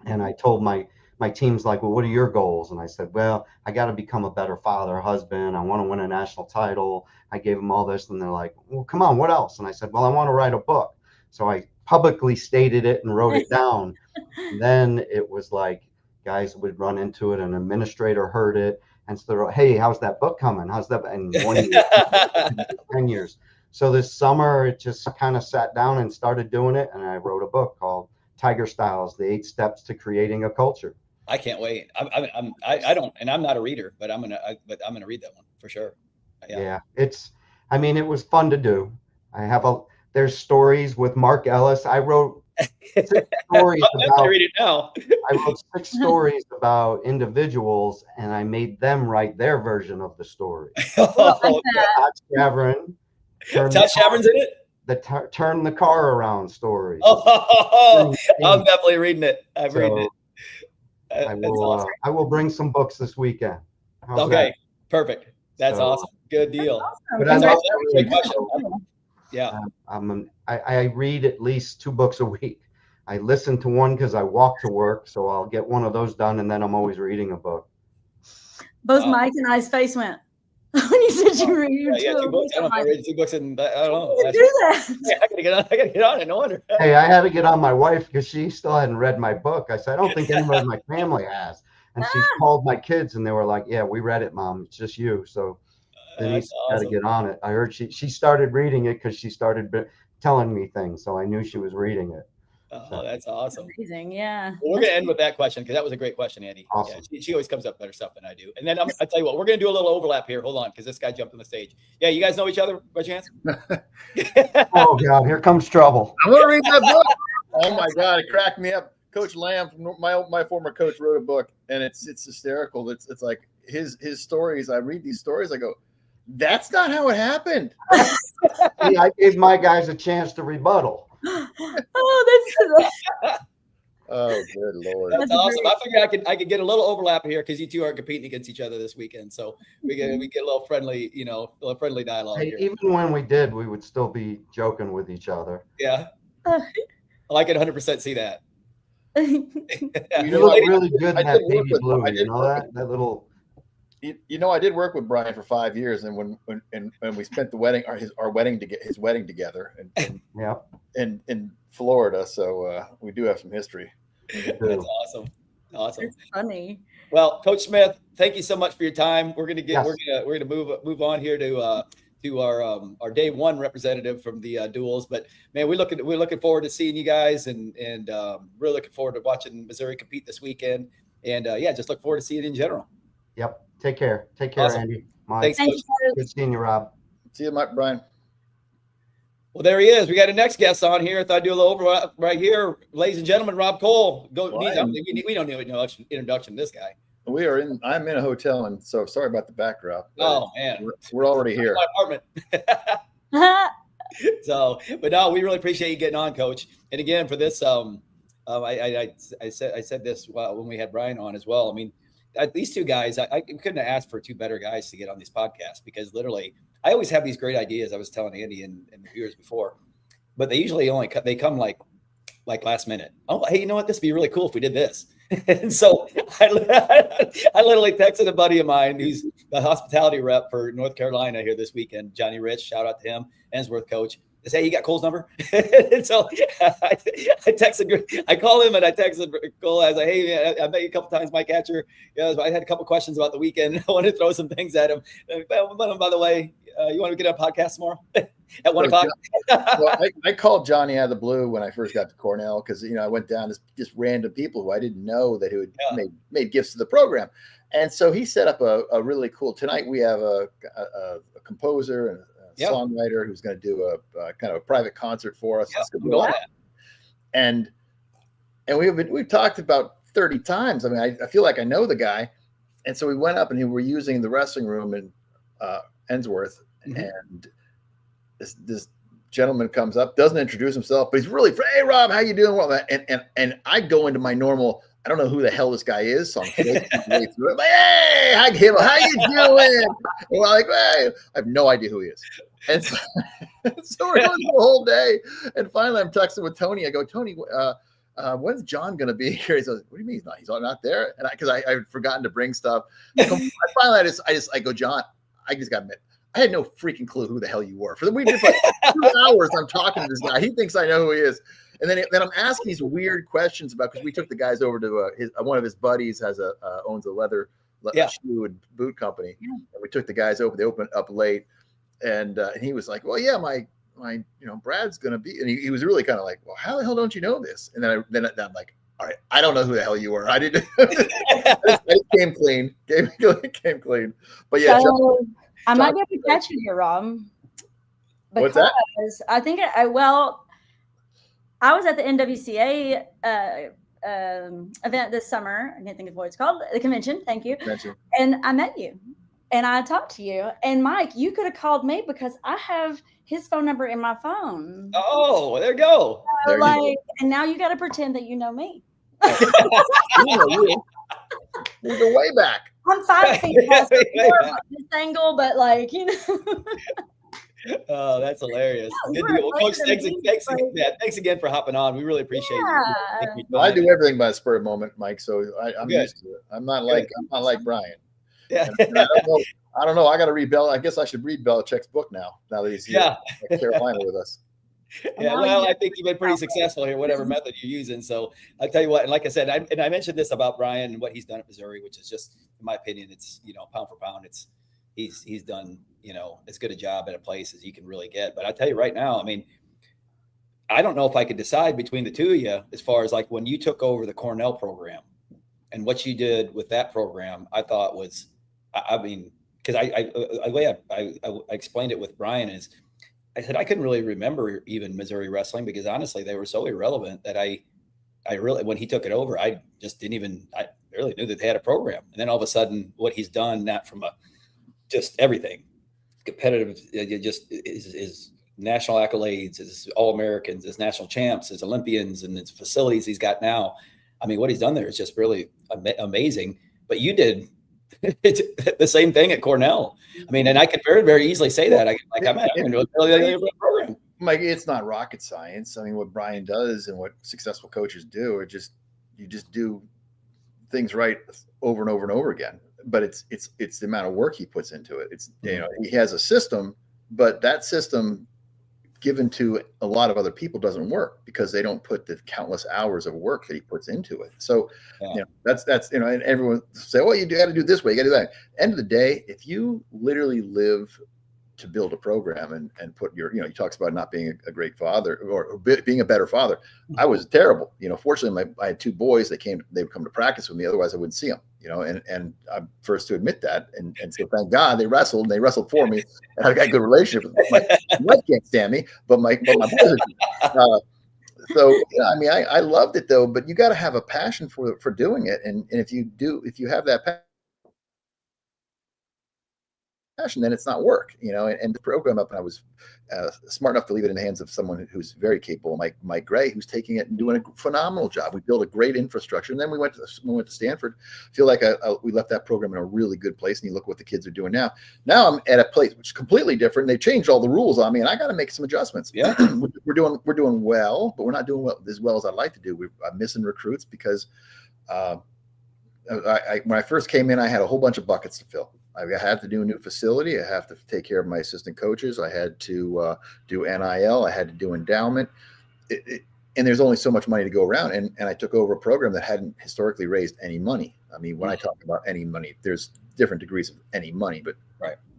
And I told my teams, like, well, what are your goals? And I said, well, I got to become a better father, husband. I want to win a national title. I gave them all this. And they're like, well, come on, what else? And I said, well, I want to write a book. So I publicly stated it and wrote it down. And then it was like, guys would run into it. An administrator heard it and said, hey, how's that book coming? How's that? And 1 year, 10 years. So this summer, it just kind of sat down and started doing it. And I wrote a book called Tiger Styles, The 8 Steps to Creating a Culture. I can't wait. I don't, and I'm not a reader, but I'm gonna read that one for sure. Yeah, it was fun to do. There's stories with Mark Ellis. I wrote 6 stories about. Read it now. I wrote 6 stories about individuals, and I made them write their version of the story. Todd Chavrin. Todd Chavrin's in it. The turn the car around story. Oh, I'm definitely reading it. I'm reading it. Awesome. I will bring some books this weekend. How's that? Perfect. That's awesome. Good deal. But I love I read at least 2 books a week. I listen to one because I walk to work, so I'll get one of those done, and then I'm always reading a book. Both Mike and I's face went when you said you read 2 books. I don't know. I read 2 books, and I don't know. You do that. Yeah, I gotta get on it. No wonder. Hey, I had to get on my wife because she still hadn't read my book. I said, I don't think anybody in my family has. And she called my kids, and they were like, yeah, we read it, Mom. It's just you. So Denise had to get on it. I heard she started reading it because she started telling me things. So I knew she was reading it. Oh, that's awesome. Amazing. Yeah. Well, we're going to end with that question because that was a great question, Andi. Awesome. Yeah, she always comes up with better stuff than I do. And then I'll tell you what, we're going to do a little overlap here. Hold on, because this guy jumped on the stage. Yeah, you guys know each other by chance? Oh, God, here comes trouble. I'm going to read that book. Oh, my God, it cracked me up. Coach Lamb, my former coach, wrote a book, and it's hysterical. It's like his stories. I read these stories. I go, that's not how it happened. See, I gave my guys a chance to rebuttal. Oh, good Lord. That's awesome. I figured I could get a little overlap here because you two are competing against each other this weekend. So we get a little friendly, a little friendly dialogue here. Even when we did, we would still be joking with each other. Yeah. I can 100% see that. You look really good in that baby blue. You know that little. You know, I did work with Brian for 5 years, and when we spent the wedding, his wedding together, in Florida, so we do have some history. That's awesome. It's funny. Well, Coach Smith, thank you so much for your time. We're gonna move on here to our day one representative from the duals. But man, we're looking forward to seeing you guys, and really looking forward to watching Missouri compete this weekend. And just look forward to seeing it in general. Yep. Take care. Take care, Awesome. Andy. Thanks. Good seeing you, Rob. See you, Brian. Well, there he is. We got a next guest on here. I thought I'd do a little over right here, ladies and gentlemen. Rob Koll. We don't need no introduction to this guy. I'm in a hotel, and so sorry about the backdrop. Oh man, we're already here. My apartment. So, but no, we really appreciate you getting on, Coach. And again, for this, I said this when we had Brian on as well. I mean, these two guys, I couldn't have asked for two better guys to get on these podcasts, because literally, I always have these great ideas. I was telling Andi and the viewers before, but they usually they come like last minute. Oh, hey, you know what? This would be really cool if we did this. And so I literally texted a buddy of mine who's the hospitality rep for North Carolina here this weekend, Johnny Rich. Shout out to him, Ensworth coach. I say, hey, you got Cole's number? And so I call him and I texted Cole. I was like, hey, man, I met you a couple times, Mike Atcher. I had a couple questions about the weekend. I wanted to throw some things at him. By the way, you want to get on a podcast tomorrow at 1 o'clock? Well, I called Johnny out of the blue when I first got to Cornell, because I went down to just random people who I didn't know that who had made gifts to the program, and so he set up a really cool. Tonight we have a composer and songwriter who's going to do a kind of a private concert for us. And we've talked about 30 times. I mean, I feel like I know the guy, and so we went up and we were using the wrestling room in Ensworth, and this gentleman comes up, doesn't introduce himself, but he's really, hey Rob, how you doing? Well, and I go into my normal, I don't know who the hell this guy is, so I'm way through it. Like, hey, hug him, how you doing? And we're like, hey, I have no idea who he is. And so we're going the whole day, and finally I'm texting with Tony. I go, Tony, when's John going to be here? He says, what do you mean he's not there? And because I had forgotten to bring stuff. Finally, I go, John, I just got to admit, I had no freaking clue who the hell you were. We did like 2 hours. I'm talking to this guy. He thinks I know who he is. And then I'm asking these weird questions about, because we took the guys over to one of his buddies owns a leather shoe and boot company. Yeah. And we took the guys over. They opened up late, and he was like, well, yeah, my Brad's gonna be, and he was really kind of like, well, how the hell don't you know this? And then I'm like, all right, I don't know who the hell you were. I didn't. It came clean. Came clean. But yeah. I might be able to catch you here, Rob. What's that? I think I was at the NWCA event this summer. I can't think of what it's called. The convention. Thank you. Convention. And I met you, and I talked to you. And Mike, you could have called me because I have his phone number in my phone. Oh, there you go. And now you got to pretend that you know me. You go way back. I'm 5 feet tall, so this angle, but Oh, that's hilarious. Coach, thanks again for hopping on. We really appreciate it. I do everything by a spur of the moment, Mike. So I'm used to it. I'm not like Brian. Yeah. And I don't know. I got to read I guess I should read Belichick's book now that he's here at Carolina with us. Yeah, well, I think you've been pretty successful here, whatever method you're using. So I'll tell you what, and like I said, I mentioned this about Brian and what he's done at Missouri, which is just, in my opinion, it's, pound for pound, he's done, as good a job at a place as you can really get. But I'll tell you right now, I mean, I don't know if I could decide between the two of you as far as like when you took over the Cornell program and what you did with that program. I thought was, I mean, because the way I explained it with Brian is, I said I couldn't really remember even Missouri wrestling, because honestly they were so irrelevant that I really, when he took it over, I just I barely knew that they had a program. And then all of a sudden, what he's done, not from just everything competitive, just is national accolades, is All-Americans, is national champs, is Olympians, and its facilities he's got now. I mean, what he's done there is just really amazing. But you did the same thing at Cornell. I mean, and I could very, very easily say that. I'm going to do a program. Mike, it's not rocket science. I mean, what Brian does and what successful coaches do are you just do things right over and over and over again. But it's the amount of work he puts into it. It's, you know, he has a system, but that system given to a lot of other people doesn't work because they don't put the countless hours of work that he puts into it. So, you know, that's, you know, and everyone say, well, you got to do it this way. You got to do that. End of the day, if you literally live to build a program and put your, you know, he talks about not being a great father or being a better father. I was terrible. You know, fortunately, I had two boys that they would come to practice with me. Otherwise I wouldn't see them, you know, and I'm first to admit that. And so thank God they wrestled for me. And I got a good relationship with them. My wife can't stand me, but my boys are, so, yeah, I mean, I loved it though, but you got to have a passion for doing it. And if you have that passion, then it's not work, you know. And the program up, and I was smart enough to leave it in the hands of someone who's very capable, Mike Gray, who's taking it and doing a phenomenal job. We built a great infrastructure, and then we went to Stanford. I feel like we left that program in a really good place. And you look what the kids are doing now. Now I'm at a place which is completely different. They changed all the rules on me, and I got to make some adjustments. Yeah, we're doing well, but we're not doing as well as I'd like to do. I'm missing recruits because when I first came in, I had a whole bunch of buckets to fill. I had to do a new facility. I have to take care of my assistant coaches. I had to do NIL. I had to do endowment. And there's only so much money to go around. And I took over a program that hadn't historically raised any money. I mean, when I talk about any money, there's different degrees of any money, but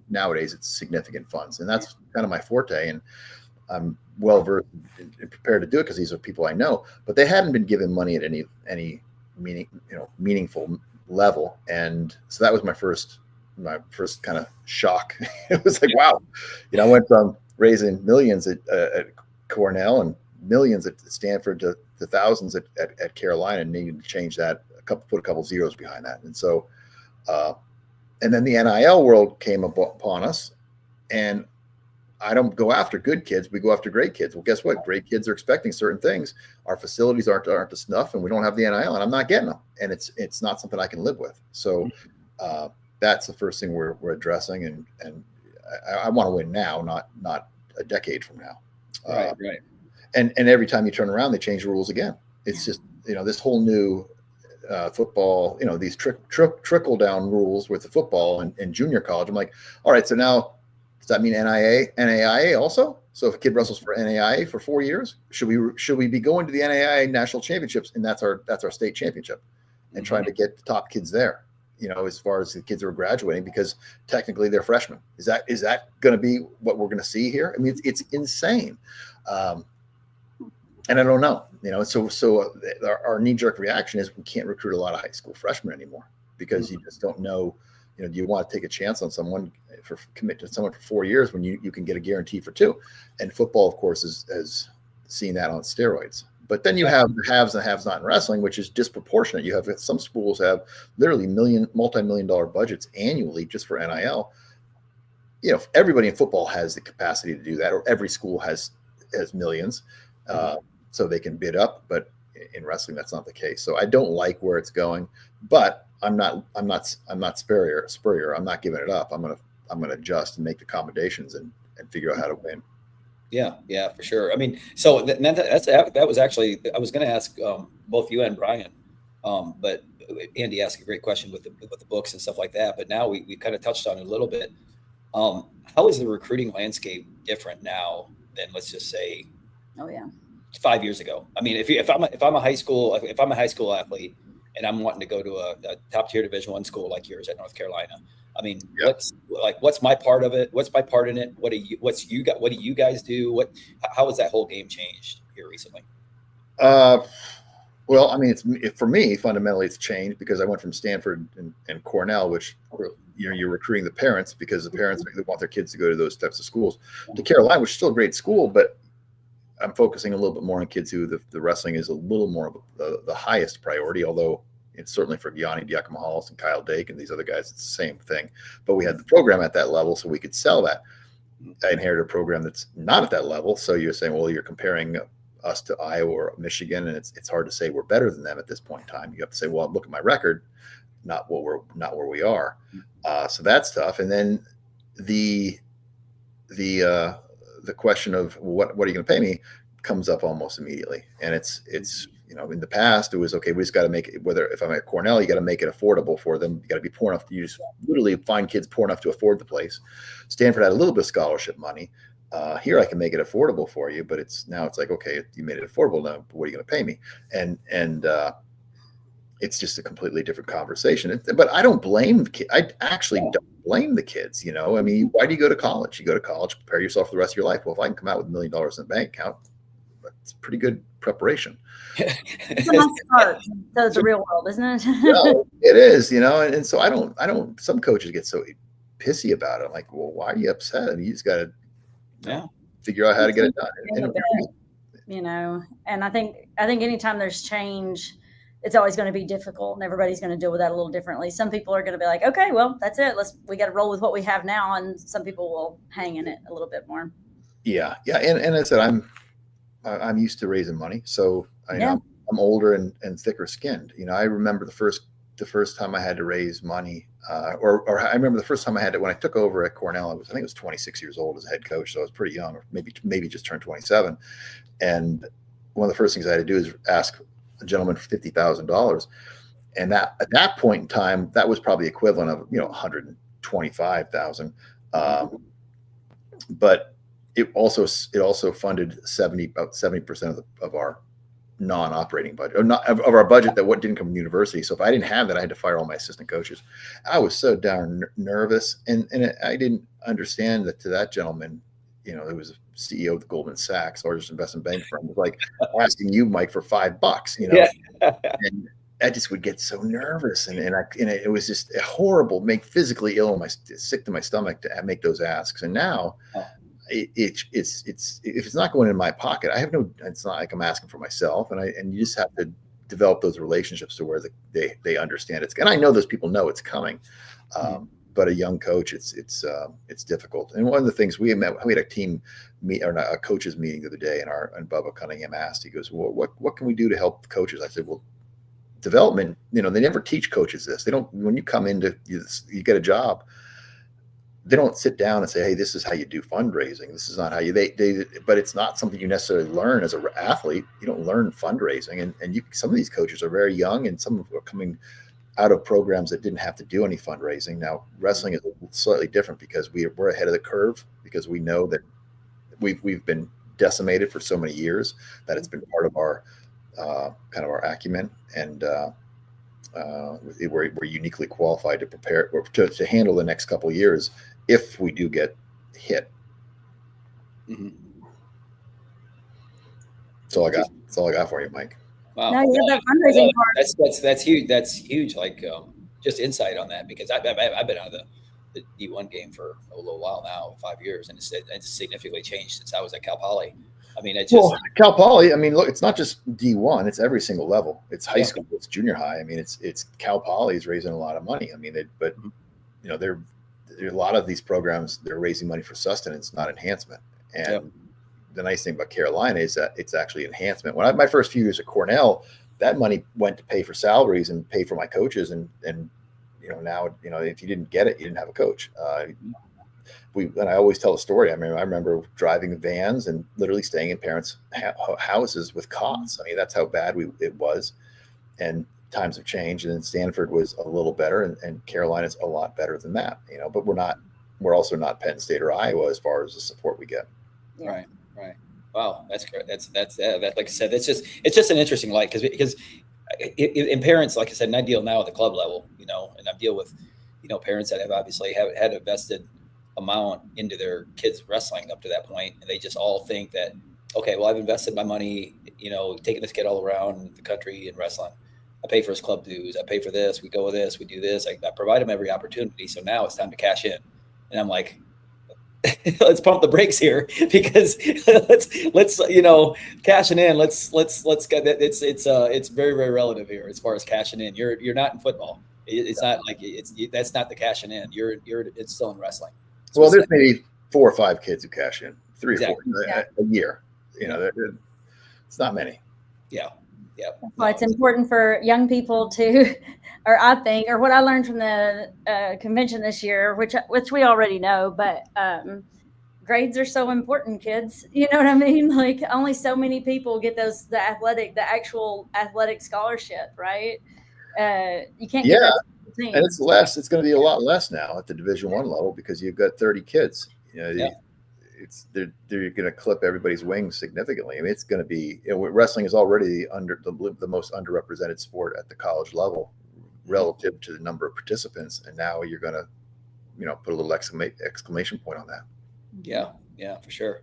nowadays it's significant funds. And that's kind of my forte. And I'm well versed and prepared to do it because these are people I know. But they hadn't been given money at any meaningful level. And so that was my first kind of shock. It was like, wow, you know, I went from raising millions at Cornell and millions at Stanford to thousands at Carolina, and needed to change that, put a couple zeros behind that. And so, and then the NIL world came upon us, and I don't go after good kids. We go after great kids. Well, guess what? Great kids are expecting certain things. Our facilities aren't to snuff, and we don't have the NIL, and I'm not getting them. And it's not something I can live with. So, that's the first thing we're addressing, and I want to win now, not a decade from now. Right. And every time you turn around, they change the rules again. It's just, you know, this whole new football, you know, these trickle down rules with the football and junior college. I'm like, all right, so now does that mean NAIA also? So if a kid wrestles for NAIA for 4 years, should we be going to the NAIA national championships, and that's our state championship, and trying to get the top kids there? You know, as far as the kids who are graduating, because technically they're freshmen. Is that going to be what we're going to see here? I mean, it's insane. And I don't know, you know, so our knee-jerk reaction is we can't recruit a lot of high school freshmen anymore because you just don't know, you know, do you want to take a chance on someone commit to someone for 4 years when you can get a guarantee for 2? And football, of course, has seen that on steroids. But then you have the haves and have not in wrestling, which is disproportionate. You have some schools have literally multi-million-dollar budgets annually just for NIL. You know, everybody in football has the capacity to do that, or every school has millions, so they can bid up. But in wrestling, that's not the case. So I don't like where it's going. But I'm not Spurrier. I'm not giving it up. I'm gonna adjust and make the accommodations and figure out how to win. Yeah, for sure. I mean, so that was actually, I was going to ask both you and Brian, but Andy asked a great question with the books and stuff like that. But now we kind of touched on it a little bit. How is the recruiting landscape different now than, let's just say, 5 years ago? I mean, if I'm a high school athlete and I'm wanting to go to a top tier Division I school like yours at North Carolina, I mean, what's my part of it? What's my part in it? What do you guys do? How has that whole game changed here recently? Well, I mean, for me, fundamentally, it's changed because I went from Stanford and Cornell, which, you know, you're recruiting the parents because the parents really want their kids to go to those types of schools, to Carolina, which is still a great school, but I'm focusing a little bit more on kids who the wrestling is a little more of the highest priority, although it's certainly for Yanni Diakomahalis and Kyle Dake and these other guys, it's the same thing. But we had the program at that level, so we could sell that. I inherited a program that's not at that level. So you're saying, well, you're comparing us to Iowa or Michigan, and it's hard to say we're better than them at this point in time. You have to say, well, look at my record, not where we are. So that's tough. And then the the question of what are you going to pay me comes up almost immediately. And it's in the past it was okay. We just got to make it. Whether if I'm at Cornell, you got to make it affordable for them. You got to be poor enough. You just literally find kids poor enough to afford the place. Stanford had a little bit of scholarship money. Here I can make it affordable for you, but it's like, okay, you made it affordable now. What are you going to pay me? And it's just a completely different conversation. But I don't blame the kid. I actually don't blame the kids. I mean, why do you go to college? You go to college, prepare yourself for the rest of your life. Well, if I can come out with $1 million in the bank account, that's pretty good preparation. It's a nice start to the real world, isn't it? No, it is, and so I don't, some coaches get so pissy about it. I'm like, well, why are you upset? I mean, you just got to figure out how to get it done. And I think anytime there's change, it's always going to be difficult, and everybody's going to deal with that a little differently. Some people are going to be like, okay, well, that's it. We got to roll with what we have now. And some people will hang in it a little bit more. Yeah. Yeah. And I said, I'm used to raising money. So I'm older and thicker skinned. I remember the first time I had to raise money, or I remember the first time I had it when I took over at Cornell. I think it was 26 years old as a head coach. So I was pretty young, or maybe just turned 27. And one of the first things I had to do is ask a gentleman for $50,000. And that at that point in time, that was probably equivalent of, $125,000. But it also funded about 70% of our non-operating budget, of our budget that didn't come from the university. So if I didn't have that, I had to fire all my assistant coaches. I was so darn nervous, and I didn't understand that to that gentleman, it was a CEO of the Goldman Sachs, largest investment bank firm, was like asking you, Mike, for $5, and I just would get so nervous, and it was just horrible, physically ill, sick to my stomach to make those asks. And now it's if it's not going in my pocket, it's not like I'm asking for myself, and you just have to develop those relationships to where they understand it's, and I know those people know it's coming. But a young coach, it's difficult. And one of the things we had a team a coaches meeting the other day, and Bubba Cunningham asked, he goes, well, what can we do to help coaches? I said, well, development, they never teach coaches this. They don't, when you come into, you get a job, they don't sit down and say, hey, this is how you do fundraising. This is not how but it's not something you necessarily learn as an athlete. You don't learn fundraising. And some of these coaches are very young, and some of them are coming out of programs that didn't have to do any fundraising. Now, wrestling is slightly different because we're ahead of the curve, because we know that we've been decimated for so many years that it's been part of our kind of our acumen, and we're uniquely qualified to prepare or to handle the next couple of years if we do get hit. Mm-hmm. That's all I got. That's all I got for you, Mike. Wow. No, that fundraising part. That's huge. That's huge. Like just insight on that, because I've been out of the D1 game for a little while now, 5 years, and it's significantly changed since I was at Cal Poly. I mean, Cal Poly. I mean, look, it's not just D1; it's every single level. It's high school, it's junior high. I mean, it's Cal Poly is raising a lot of money. I mean, there are a lot of these programs. They're raising money for sustenance, not enhancement. And the nice thing about Carolina is that it's actually enhancement. When my first few years at Cornell, that money went to pay for salaries and pay for my coaches, and now if you didn't get it, you didn't have a coach. And I always tell a story. I remember driving vans and literally staying in parents' houses with cots. I mean, that's how bad it was. And times have changed. And Stanford was a little better, and Carolina's a lot better than that. But we're also not Penn State or Iowa as far as the support we get. Right. Wow, that's great. That's like I said, it's just an interesting light, because in parents, like I said, and I deal now at the club level, and I deal with parents that have obviously had a vested amount into their kids wrestling up to that point, and they just all think that, okay, well, I've invested my money, taking this kid all around the country in wrestling. I pay for his club dues. I pay for this. We go with this. We do this. I provide him every opportunity. So now it's time to cash in, and I'm like, let's pump the brakes here, because let's cashing in. Let's get that. It's very, very relative here as far as cashing in. You're not in football. It's not like that's not the cashing in. It's still in wrestling. So well, there's maybe 4 or 5 kids who cash in, 3 or 4 a year. It's not many. Yeah. Well, it's important for young people to, or what I learned from the convention this year, which we already know, but grades are so important, kids. You know what I mean? Like only so many people get the actual athletic scholarship, right? You can't Yeah, give that to the and team. it's less. It's going to be a lot less now at the Division I level because you've got 30 kids. You know, Yeah. it's they're going to clip everybody's wings significantly. I mean, it's going to be, you know, wrestling is already the most underrepresented sport at the college level relative to the number of participants, and now you're going to, you know, put a little exclamation point on that. Yeah, for sure.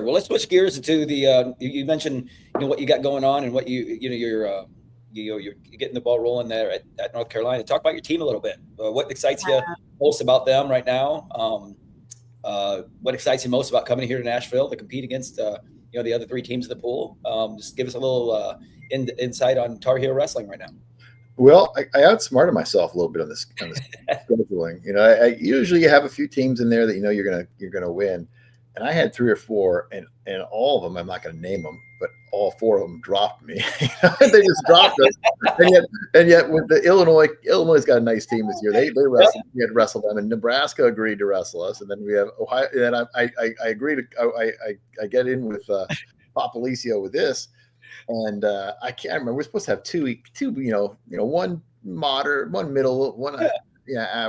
Well, let's switch gears into the. You mentioned, you know, what you got going on and what you're getting the ball rolling there at North Carolina. Talk about your team a little bit. What excites you most about them right now? What excites you most about coming here to Nashville to compete against you know, the other 3 teams in the pool? Just give us a little insight on Tar Heel wrestling right now. Well, I outsmarted myself a little bit on this scheduling. You know, I usually have a few teams in there that you know you're gonna win, and I had 3 or 4, and all of them, I'm not going to name them, but all 4 of them dropped me. They just dropped us, and yet with the Illinois's got a nice team this year. They wrestled. We had to wrestle them, and Nebraska agreed to wrestle us, and then we have Ohio. And I agree to I get in with Papalicio with this. And I can't remember. We're supposed to have two, you know, one moderate, one middle, one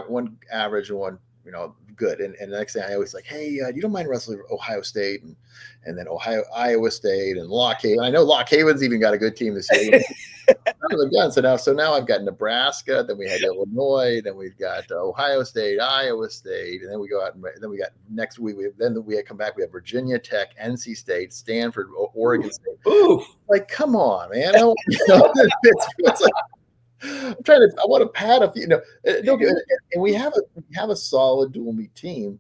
one average, and one, you know, good. And the next thing I always like, hey, you don't mind wrestling Ohio State and then Iowa State and Lock Haven. I know Lock Haven's even got a good team this year. So now I've got Nebraska, then we had Illinois, then we've got Ohio State, Iowa State, and then we go out and then we got next week. We come back. We have Virginia Tech, NC State, Stanford, Oregon State. Ooh. Like, come on, man! It's like, I'm trying to. I want to pad a few. You know, and we have a solid dual meet team.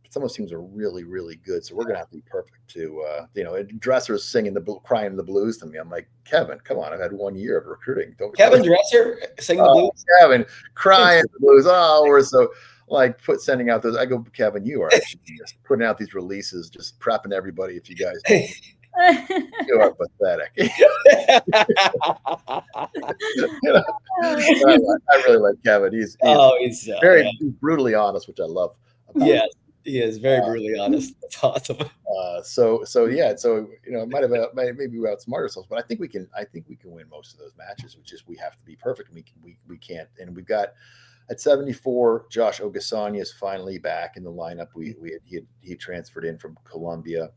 Some of those teams are really, really good. So we're going to have to be perfect to, you know, Dresser's singing crying the blues to me. I'm like, Kevin, come on. I've had 1 year of recruiting. Kevin Dresser singing the blues? Kevin crying the blues. Oh, we're so like sending out those. I go, Kevin, you are just putting out these releases, just prepping everybody. If you guys you are pathetic. You know, I really like Kevin. He's very brutally honest, which I love. Yes, he is very brutally honest. That's awesome. So you know, maybe we outsmart ourselves, but I think we can win most of those matches. Which is we have to be perfect. We can't, and we've got at 74. Josh Ogasanya is finally back in the lineup. He transferred in from Columbia.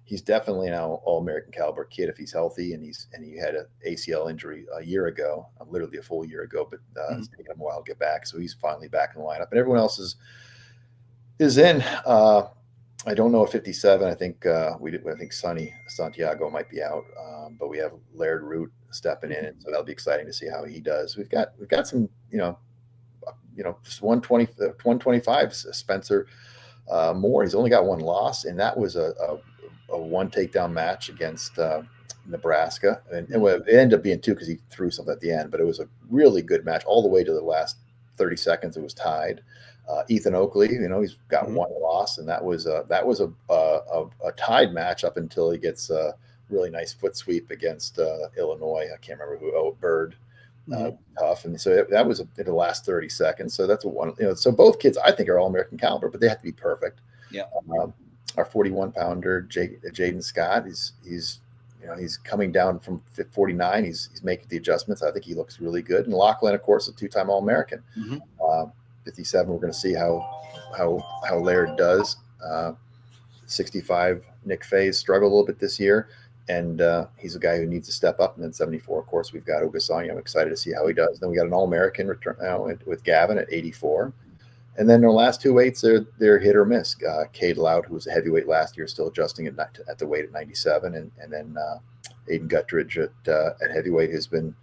He's definitely now All-American caliber kid if he's healthy, and he had an ACL injury a year ago, literally a full year ago, but it's taken him a while to get back. So he's finally back in the lineup, and everyone else is in. I don't know if 57. I think I think Sonny Santiago might be out, but we have Laird Root stepping in, and so that'll be exciting to see how he does. We've got some, you know, just 125. Spencer Moore. He's only got 1 loss, and that was a 1 takedown match against Nebraska, and it ended up being 2 because he threw something at the end. But it was a really good match all the way to the last 30 seconds. It was tied. Ethan Oakley, you know, he's got 1 loss, and that was a tied match up until he gets a really nice foot sweep against Illinois. I can't remember who. Bird. Tough, and so that was in the last 30 seconds. So that's one. You know, so both kids I think are All-American caliber, but they have to be perfect. Yeah. Our 41-pounder Jaden Scott, he's coming down from 49. He's making the adjustments. I think he looks really good. And Lachlan, of course, a 2-time All-American. 57. We're going to see how Laird does. 65. Nick Faye's struggled a little bit this year, and he's a guy who needs to step up. And then 74, of course, we've got Ogasanya. I'm excited to see how he does. Then we got an All-American return now with Gavin at 84. And then our last 2 weights, they're hit or miss. Cade Loud, who was a heavyweight last year, still adjusting at the weight at 97. And then Aiden Guttridge at heavyweight has been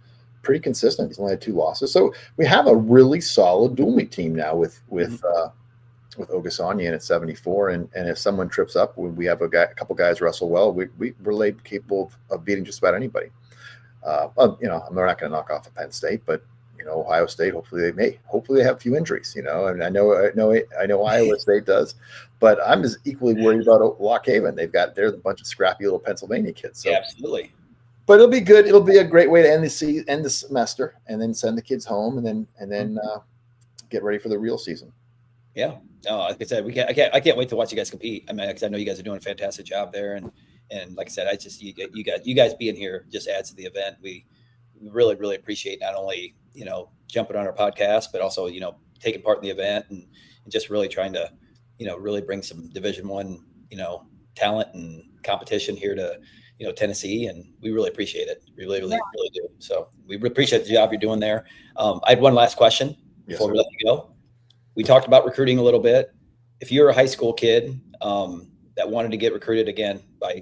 pretty consistent. He's only had 2 losses. So we have a really solid dual meet team now with Ogasanya in at 74. And if someone trips up, we have a couple guys wrestle well. We're capable of beating just about anybody. You know, they're not going to knock off a Penn State, but you know, Ohio State, hopefully they have a few injuries, you know, and I know Iowa State does, but I'm as equally worried about Lock Haven. They're a bunch of scrappy little Pennsylvania kids. So. Yeah, absolutely. But it'll be good. It'll be a great way to end the semester, and then send the kids home, and then get ready for the real season. Yeah. No, like I said, I can't wait to watch you guys compete. I mean, because I know you guys are doing a fantastic job there, and like I said, you guys being here just adds to the event. We really, really appreciate not only, jumping on our podcast, but also, taking part in the event and just really trying to, really bring some Division I, talent and competition here to, Tennessee. And we really appreciate it. We really, really, really do. So we appreciate the job you're doing there. I had one last question before we let you go. We talked about recruiting a little bit. If you're a high school kid that wanted to get recruited again by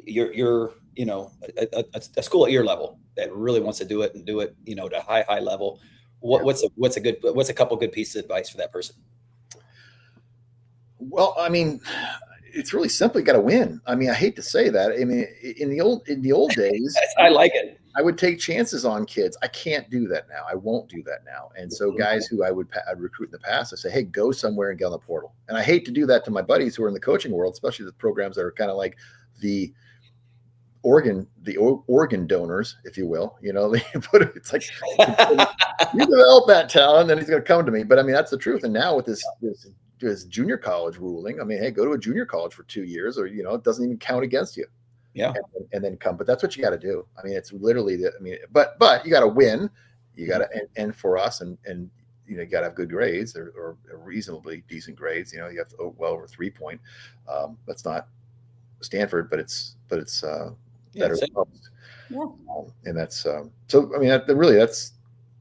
your a school at your level that really wants to do it and do it, to high level, what's a couple good pieces of advice for that person? Well, I mean, it's really simple. You got to win. I mean, I hate to say that. I mean, in the old days, I like it. I would take chances on kids. I can't do that now. I won't do that now. And so guys who I'd recruit in the past, I say, hey, go somewhere and get on the portal. And I hate to do that to my buddies who are in the coaching world, especially the programs that are kind of like the organ donors, if you will. It's like you develop that talent, then he's going to come to me. But I mean, that's the truth. And now with this junior college ruling, I mean, hey, go to a junior college for 2 years, or it doesn't even count against you. Yeah. And then come. But that's what you got to do. I mean, it's literally but you got to win. You got to, and for us, and you got to have good grades or reasonably decent grades. You have to well over 3-point. That's not Stanford, but it's better than most. Yeah. And that's so. I mean,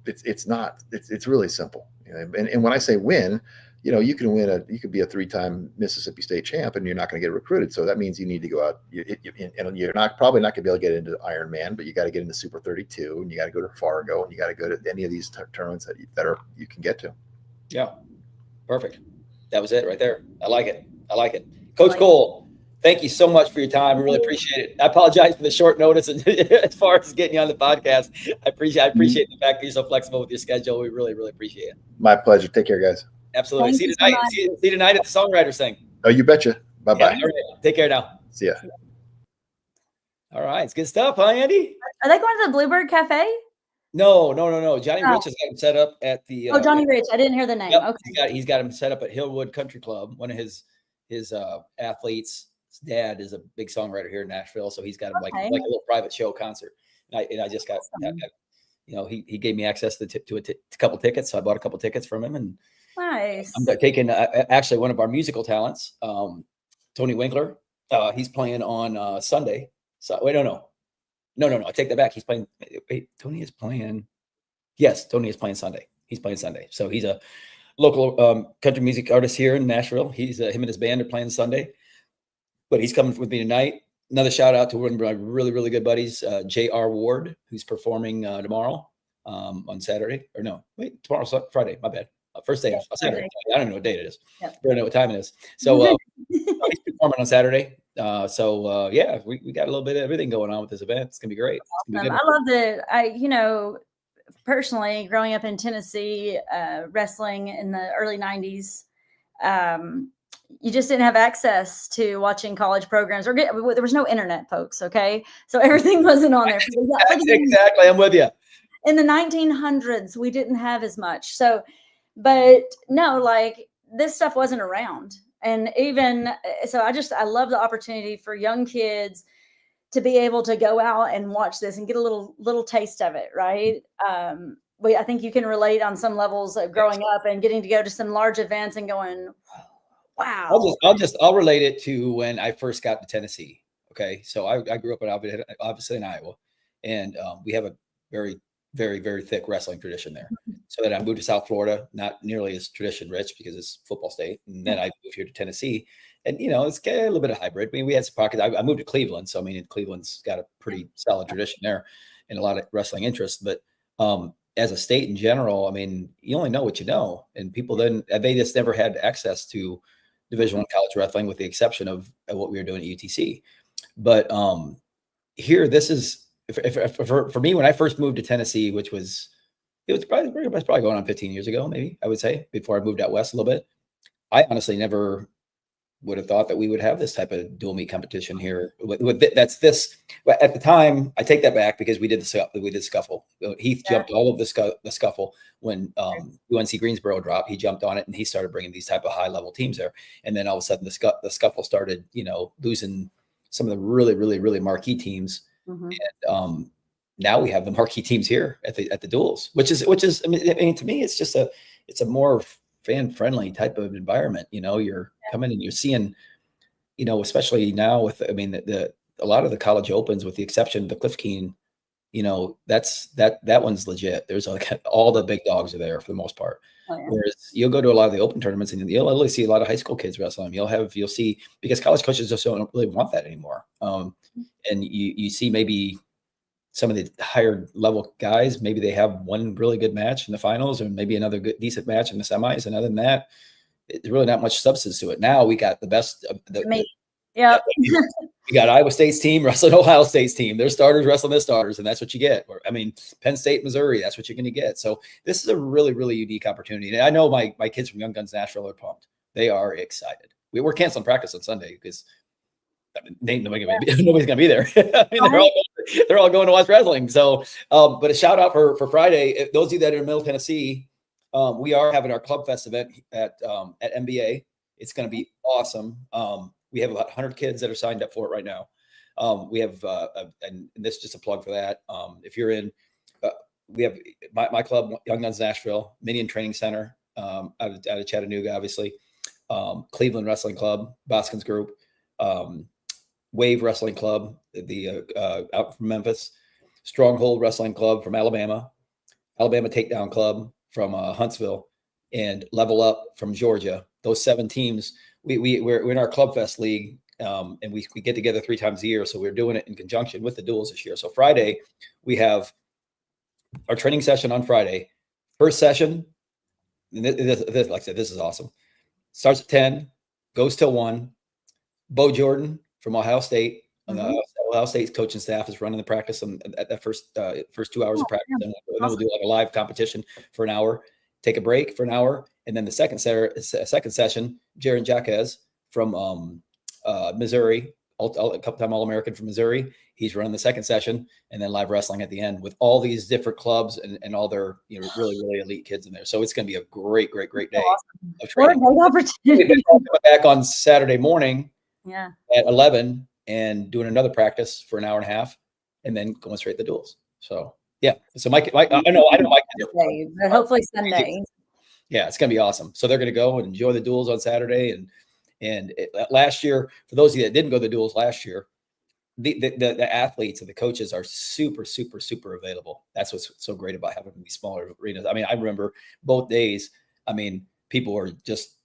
it's really simple. And when I say win, you could be a 3-time Mississippi State champ and you're not going to get recruited. So that means you need to go out and you're probably not going to be able to get into Ironman, but you got to get into Super 32 and you got to go to Fargo and you got to go to any of these tournaments that you can get to. Yeah. Perfect. That was it right there. I like it. Coach Koll, thank you so much for your time. I really appreciate it. I apologize for the short notice as far as getting you on the podcast. I appreciate the fact that you're so flexible with your schedule. We really, really appreciate it. My pleasure. Take care, guys. Absolutely. See you tonight. See you tonight at the Songwriters thing. Oh, you betcha. Bye-bye. Yeah, right. Take care now. See ya. All right. It's good stuff, huh, Andy? Are they going to the Bluebird Cafe? No. Johnny Rich has got him set up at the. Johnny Rich. I didn't hear the name. Yep, Okay. He's got him set up at Hillwood Country Club. One of his athletes' dad is a big songwriter here in Nashville, so he's got him like a little private show concert. And I just got, he gave me access to a couple tickets, so I bought a couple tickets from him, and nice. I'm taking actually one of our musical talents, Tony Winkler. He's playing on Sunday. So wait, no. I take that back. He's playing. Wait, Tony is playing. Yes, Tony is playing Sunday. He's playing Sunday. So he's a local country music artist here in Nashville. He's him and his band are playing Sunday, but he's coming with me tonight. Another shout out to one of my really, really good buddies, J.R. Ward, who's performing tomorrow on Saturday. Or no, wait, tomorrow's Friday. My bad. First day of Saturday. I don't know what date it is. Yep. I don't know what time it is. So he's performing on Saturday. Yeah, we got a little bit of everything going on with this event. It's gonna be great. Awesome. I love the personally growing up in Tennessee, wrestling in the early 90s, you just didn't have access to watching college programs there was no internet, folks. Okay. So everything wasn't on there. Exactly. I'm with you. In the 1900s, we didn't have as much. So, but no, like this stuff wasn't around. And even so, I love the opportunity for young kids to be able to go out and watch this and get a little taste of it. Right. I think you can relate on some levels of growing up and getting to go to some large events and going, wow. I'll relate it to when I first got to Tennessee. Okay. So I grew up obviously in Iowa, and we have a very, very, very thick wrestling tradition there. So then I moved to South Florida, not nearly as tradition rich because it's football state. And then I moved here to Tennessee, and it's a little bit of hybrid. I mean, we had some pockets. I moved to Cleveland. So, I mean, Cleveland's got a pretty solid tradition there and a lot of wrestling interest. But as a state in general, I mean, you only know what you know. And people they just never had access to Division I college wrestling with the exception of what we were doing at UTC. But here, this is, for me, when I first moved to Tennessee, it was probably going on 15 years ago, maybe I would say, before I moved out west a little bit. I honestly never would have thought that we would have this type of dual meet competition here. That's this. At the time, I take that back because we did scuffle. Heath jumped all of the scuffle when UNC Greensboro dropped. He jumped on it and he started bringing these type of high level teams there. And then all of a sudden, the scuffle started, losing some of the really, really, really marquee teams. And now we have the marquee teams here at the duals, which is I mean, to me, it's a more fan friendly type of environment. You're coming and you're seeing, especially now with, I mean, a lot of the college opens, with the exception of the Cliff Keen, that one's legit. There's all the big dogs are there for the most part. Oh, yeah. Whereas you'll go to a lot of the open tournaments and you'll literally see a lot of high school kids wrestling. You'll see, because college coaches just don't really want that anymore. And you see maybe some of the higher level guys, maybe they have one really good match in the finals and maybe another decent match in the semis. And other than that, it's really not much substance to it. Now we got the best of we got Iowa State's team wrestling Ohio State's team. Their starters wrestling their starters, and that's what you get. I mean, Penn State, Missouri, that's what you're going to get. So this is a really, really unique opportunity. And I know my kids from Young Guns Nashville are pumped. They are excited. We're canceling practice on Sunday because nobody's going to be there. I mean, they're all going to watch wrestling. So, but a shout out for Friday. Those of you that are in Middle Tennessee, we are having our Club Fest event at MBA. It's going to be awesome. We have about 100 kids that are signed up for it right now. We have, and this is just a plug for that. If you're in, we have my club, Young Guns Nashville, Minion Training Center, out of Chattanooga, obviously, Cleveland Wrestling Club, Boskins Group, Wave Wrestling Club, out from Memphis, Stronghold Wrestling Club from Alabama, Alabama Takedown Club from Huntsville, and Level Up from Georgia. Those 7 teams. We're in our Club Fest league, and we get together 3 times a year. So we're doing it in conjunction with the duals this year. So Friday, we have our training session on Friday. First session, and this, like I said, this is awesome. Starts at 10, goes till 1. Bo Jordan from Ohio State. Ohio State's coaching staff is running the practice at that first 2 hours of practice. And then we'll do like a live competition for an hour, take a break for an hour. And then the second session, Jaron Jaquez from Missouri, a couple-time All-American from Missouri. He's running the second session, and then live wrestling at the end with all these different clubs and all their really, really elite kids in there. So it's going to be a great, great, great day of training. What a great opportunity. Back on Saturday morning at 11 and doing another practice for an hour and a half, and then going straight to duals. So yeah. So Mike, I know Mike. But hopefully Sunday. Yeah, it's going to be awesome. So they're going to go and enjoy the duals on Saturday. And last year, for those of you that didn't go to the duals last year, the athletes and the coaches are super, super, super available. That's what's so great about having these smaller arenas. I mean, I remember both days. I mean, people were just,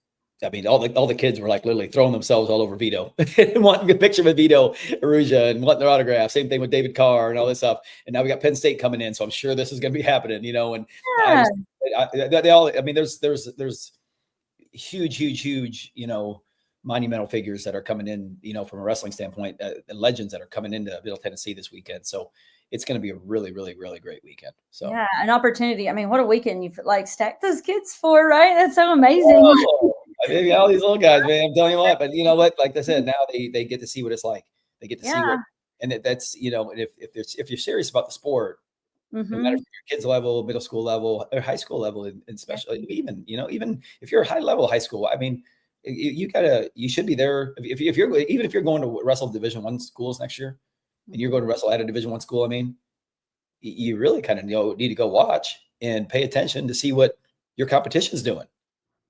all the kids were like literally throwing themselves all over Vito and wanting a picture with Vito Aruja and wanting their autograph. Same thing with David Carr and all this stuff. And now we got Penn State coming in, so I'm sure this is going to be happening. And they all. I mean, there's huge, monumental figures that are coming in, from a wrestling standpoint, legends that are coming into Middle Tennessee this weekend. So it's going to be a really, really, really great weekend. So yeah, an opportunity. I mean, what a weekend you've stacked those kids for, right? That's so amazing. Oh, all these little guys, man. I'm telling you what. But you know what? Like I said, now they get to see what it's like. They get to see what, and that's and if you're serious about the sport, no matter if your kids level, middle school level, or high school level, and especially even if you're a high level high school, I mean, you should be there. If you're going to wrestle Division I schools next year, and you're going to wrestle at a Division I school, I mean, you really kind of need to go watch and pay attention to see what your competition's doing.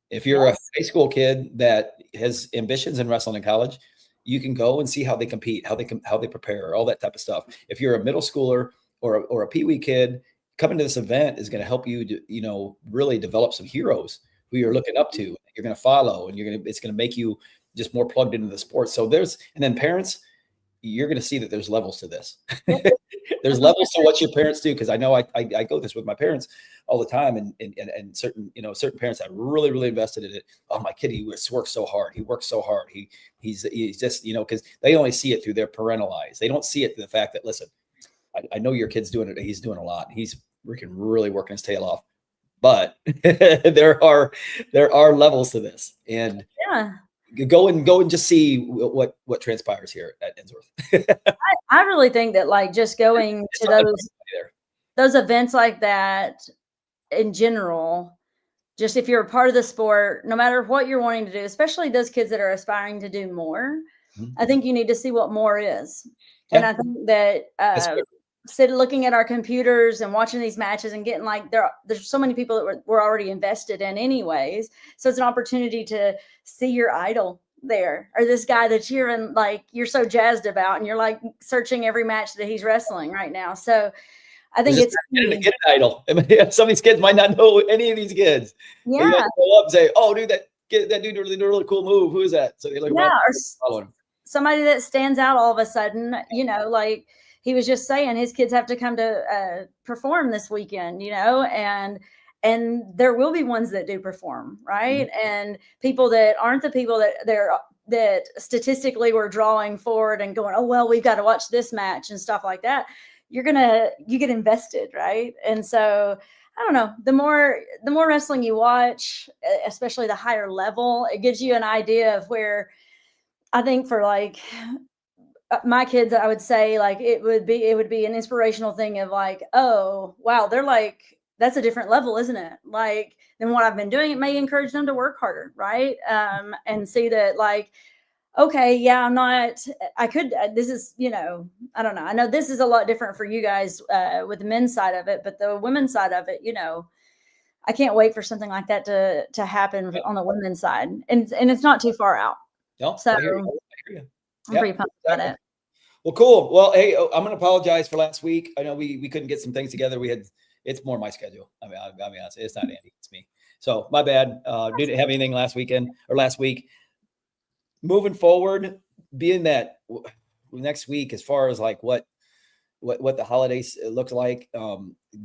If you're a high school kid that has ambitions in wrestling in college, you can go and see how they compete, how they prepare, all that type of stuff. If you're a middle schooler or a peewee kid, coming to this event is going to help you to, really develop some heroes who you're looking up to, you're going to follow, and it's going to make you just more plugged into the sport. So and then parents, you're going to see that there's levels to this. There's levels to what your parents do. Cause I know I go this with my parents all the time, and certain parents that really, really invested in it. Oh, my kid, he works so hard. He works so hard. He's just, cause they only see it through their parental eyes. They don't see it through the fact that, listen, I know your kid's doing it. He's doing a lot. He's really working his tail off, but there are levels to this. And go and just see what transpires here at Ensworth. I really think that like just going to those events like that in general, just if you're a part of the sport, no matter what you're wanting to do, especially those kids that are aspiring to do more, I think you need to see what more is. And I think that looking at our computers and watching these matches and getting like there's so many people that we're already invested in anyways. So it's an opportunity to see your idol there, or this guy that you're so jazzed about, and you're like searching every match that he's wrestling right now. So I think it's get an idol. Some of these kids might not know any of these kids. Yeah. You go up and say, "Oh, dude, that dude really did a really cool move. Who is that?" So they look or somebody that stands out all of a sudden. Like he was just saying, his kids have to come to perform this weekend. And there will be ones that do perform, right? Mm-hmm. And people that aren't the people that statistically we're drawing forward and going, oh well, we've got to watch this match and stuff like that. You get invested, right? And so I don't know, the more wrestling you watch, especially the higher level, it gives you an idea of where I think for like my kids, I would say like it would be an inspirational thing of like, oh wow, they're like, that's a different level, isn't it? Like than what I've been doing. It may encourage them to work harder, right? And see that like, okay, yeah, this is, I don't know. I know this is a lot different for you guys with the men's side of it, but the women's side of it, I can't wait for something like that to happen on the women's side. And it's not too far out. No, so I hear you. I'm pretty pumped about it. Well, cool. Well, hey, I'm going to apologize for last week. I know we couldn't get some things together. It's more my schedule. I mean, it's not Andy, it's me. So my bad. Didn't have anything last week. Moving forward, being that next week, as far as like what the holidays look like,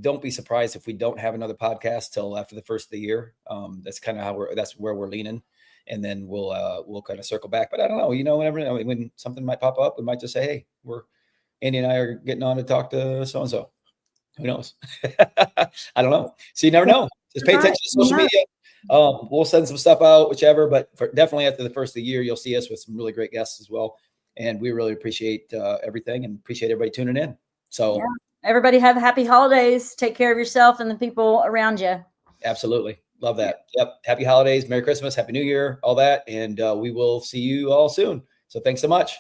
don't be surprised if we don't have another podcast till after the first of the year. That's kind of that's where we're leaning, and then we'll kind of circle back. But I don't know, whenever when something might pop up, we might just say, hey, Andy and I are getting on to talk to so and so. Who knows? I don't know. So you never know. Just pay attention to social media. We'll send some stuff out, whichever, but definitely after the first of the year, you'll see us with some really great guests as well. And we really appreciate everything and appreciate everybody tuning in. So everybody have happy holidays. Take care of yourself and the people around you. Absolutely. Love that. Yep. Happy holidays. Merry Christmas. Happy New Year. All that. And we will see you all soon. So thanks so much.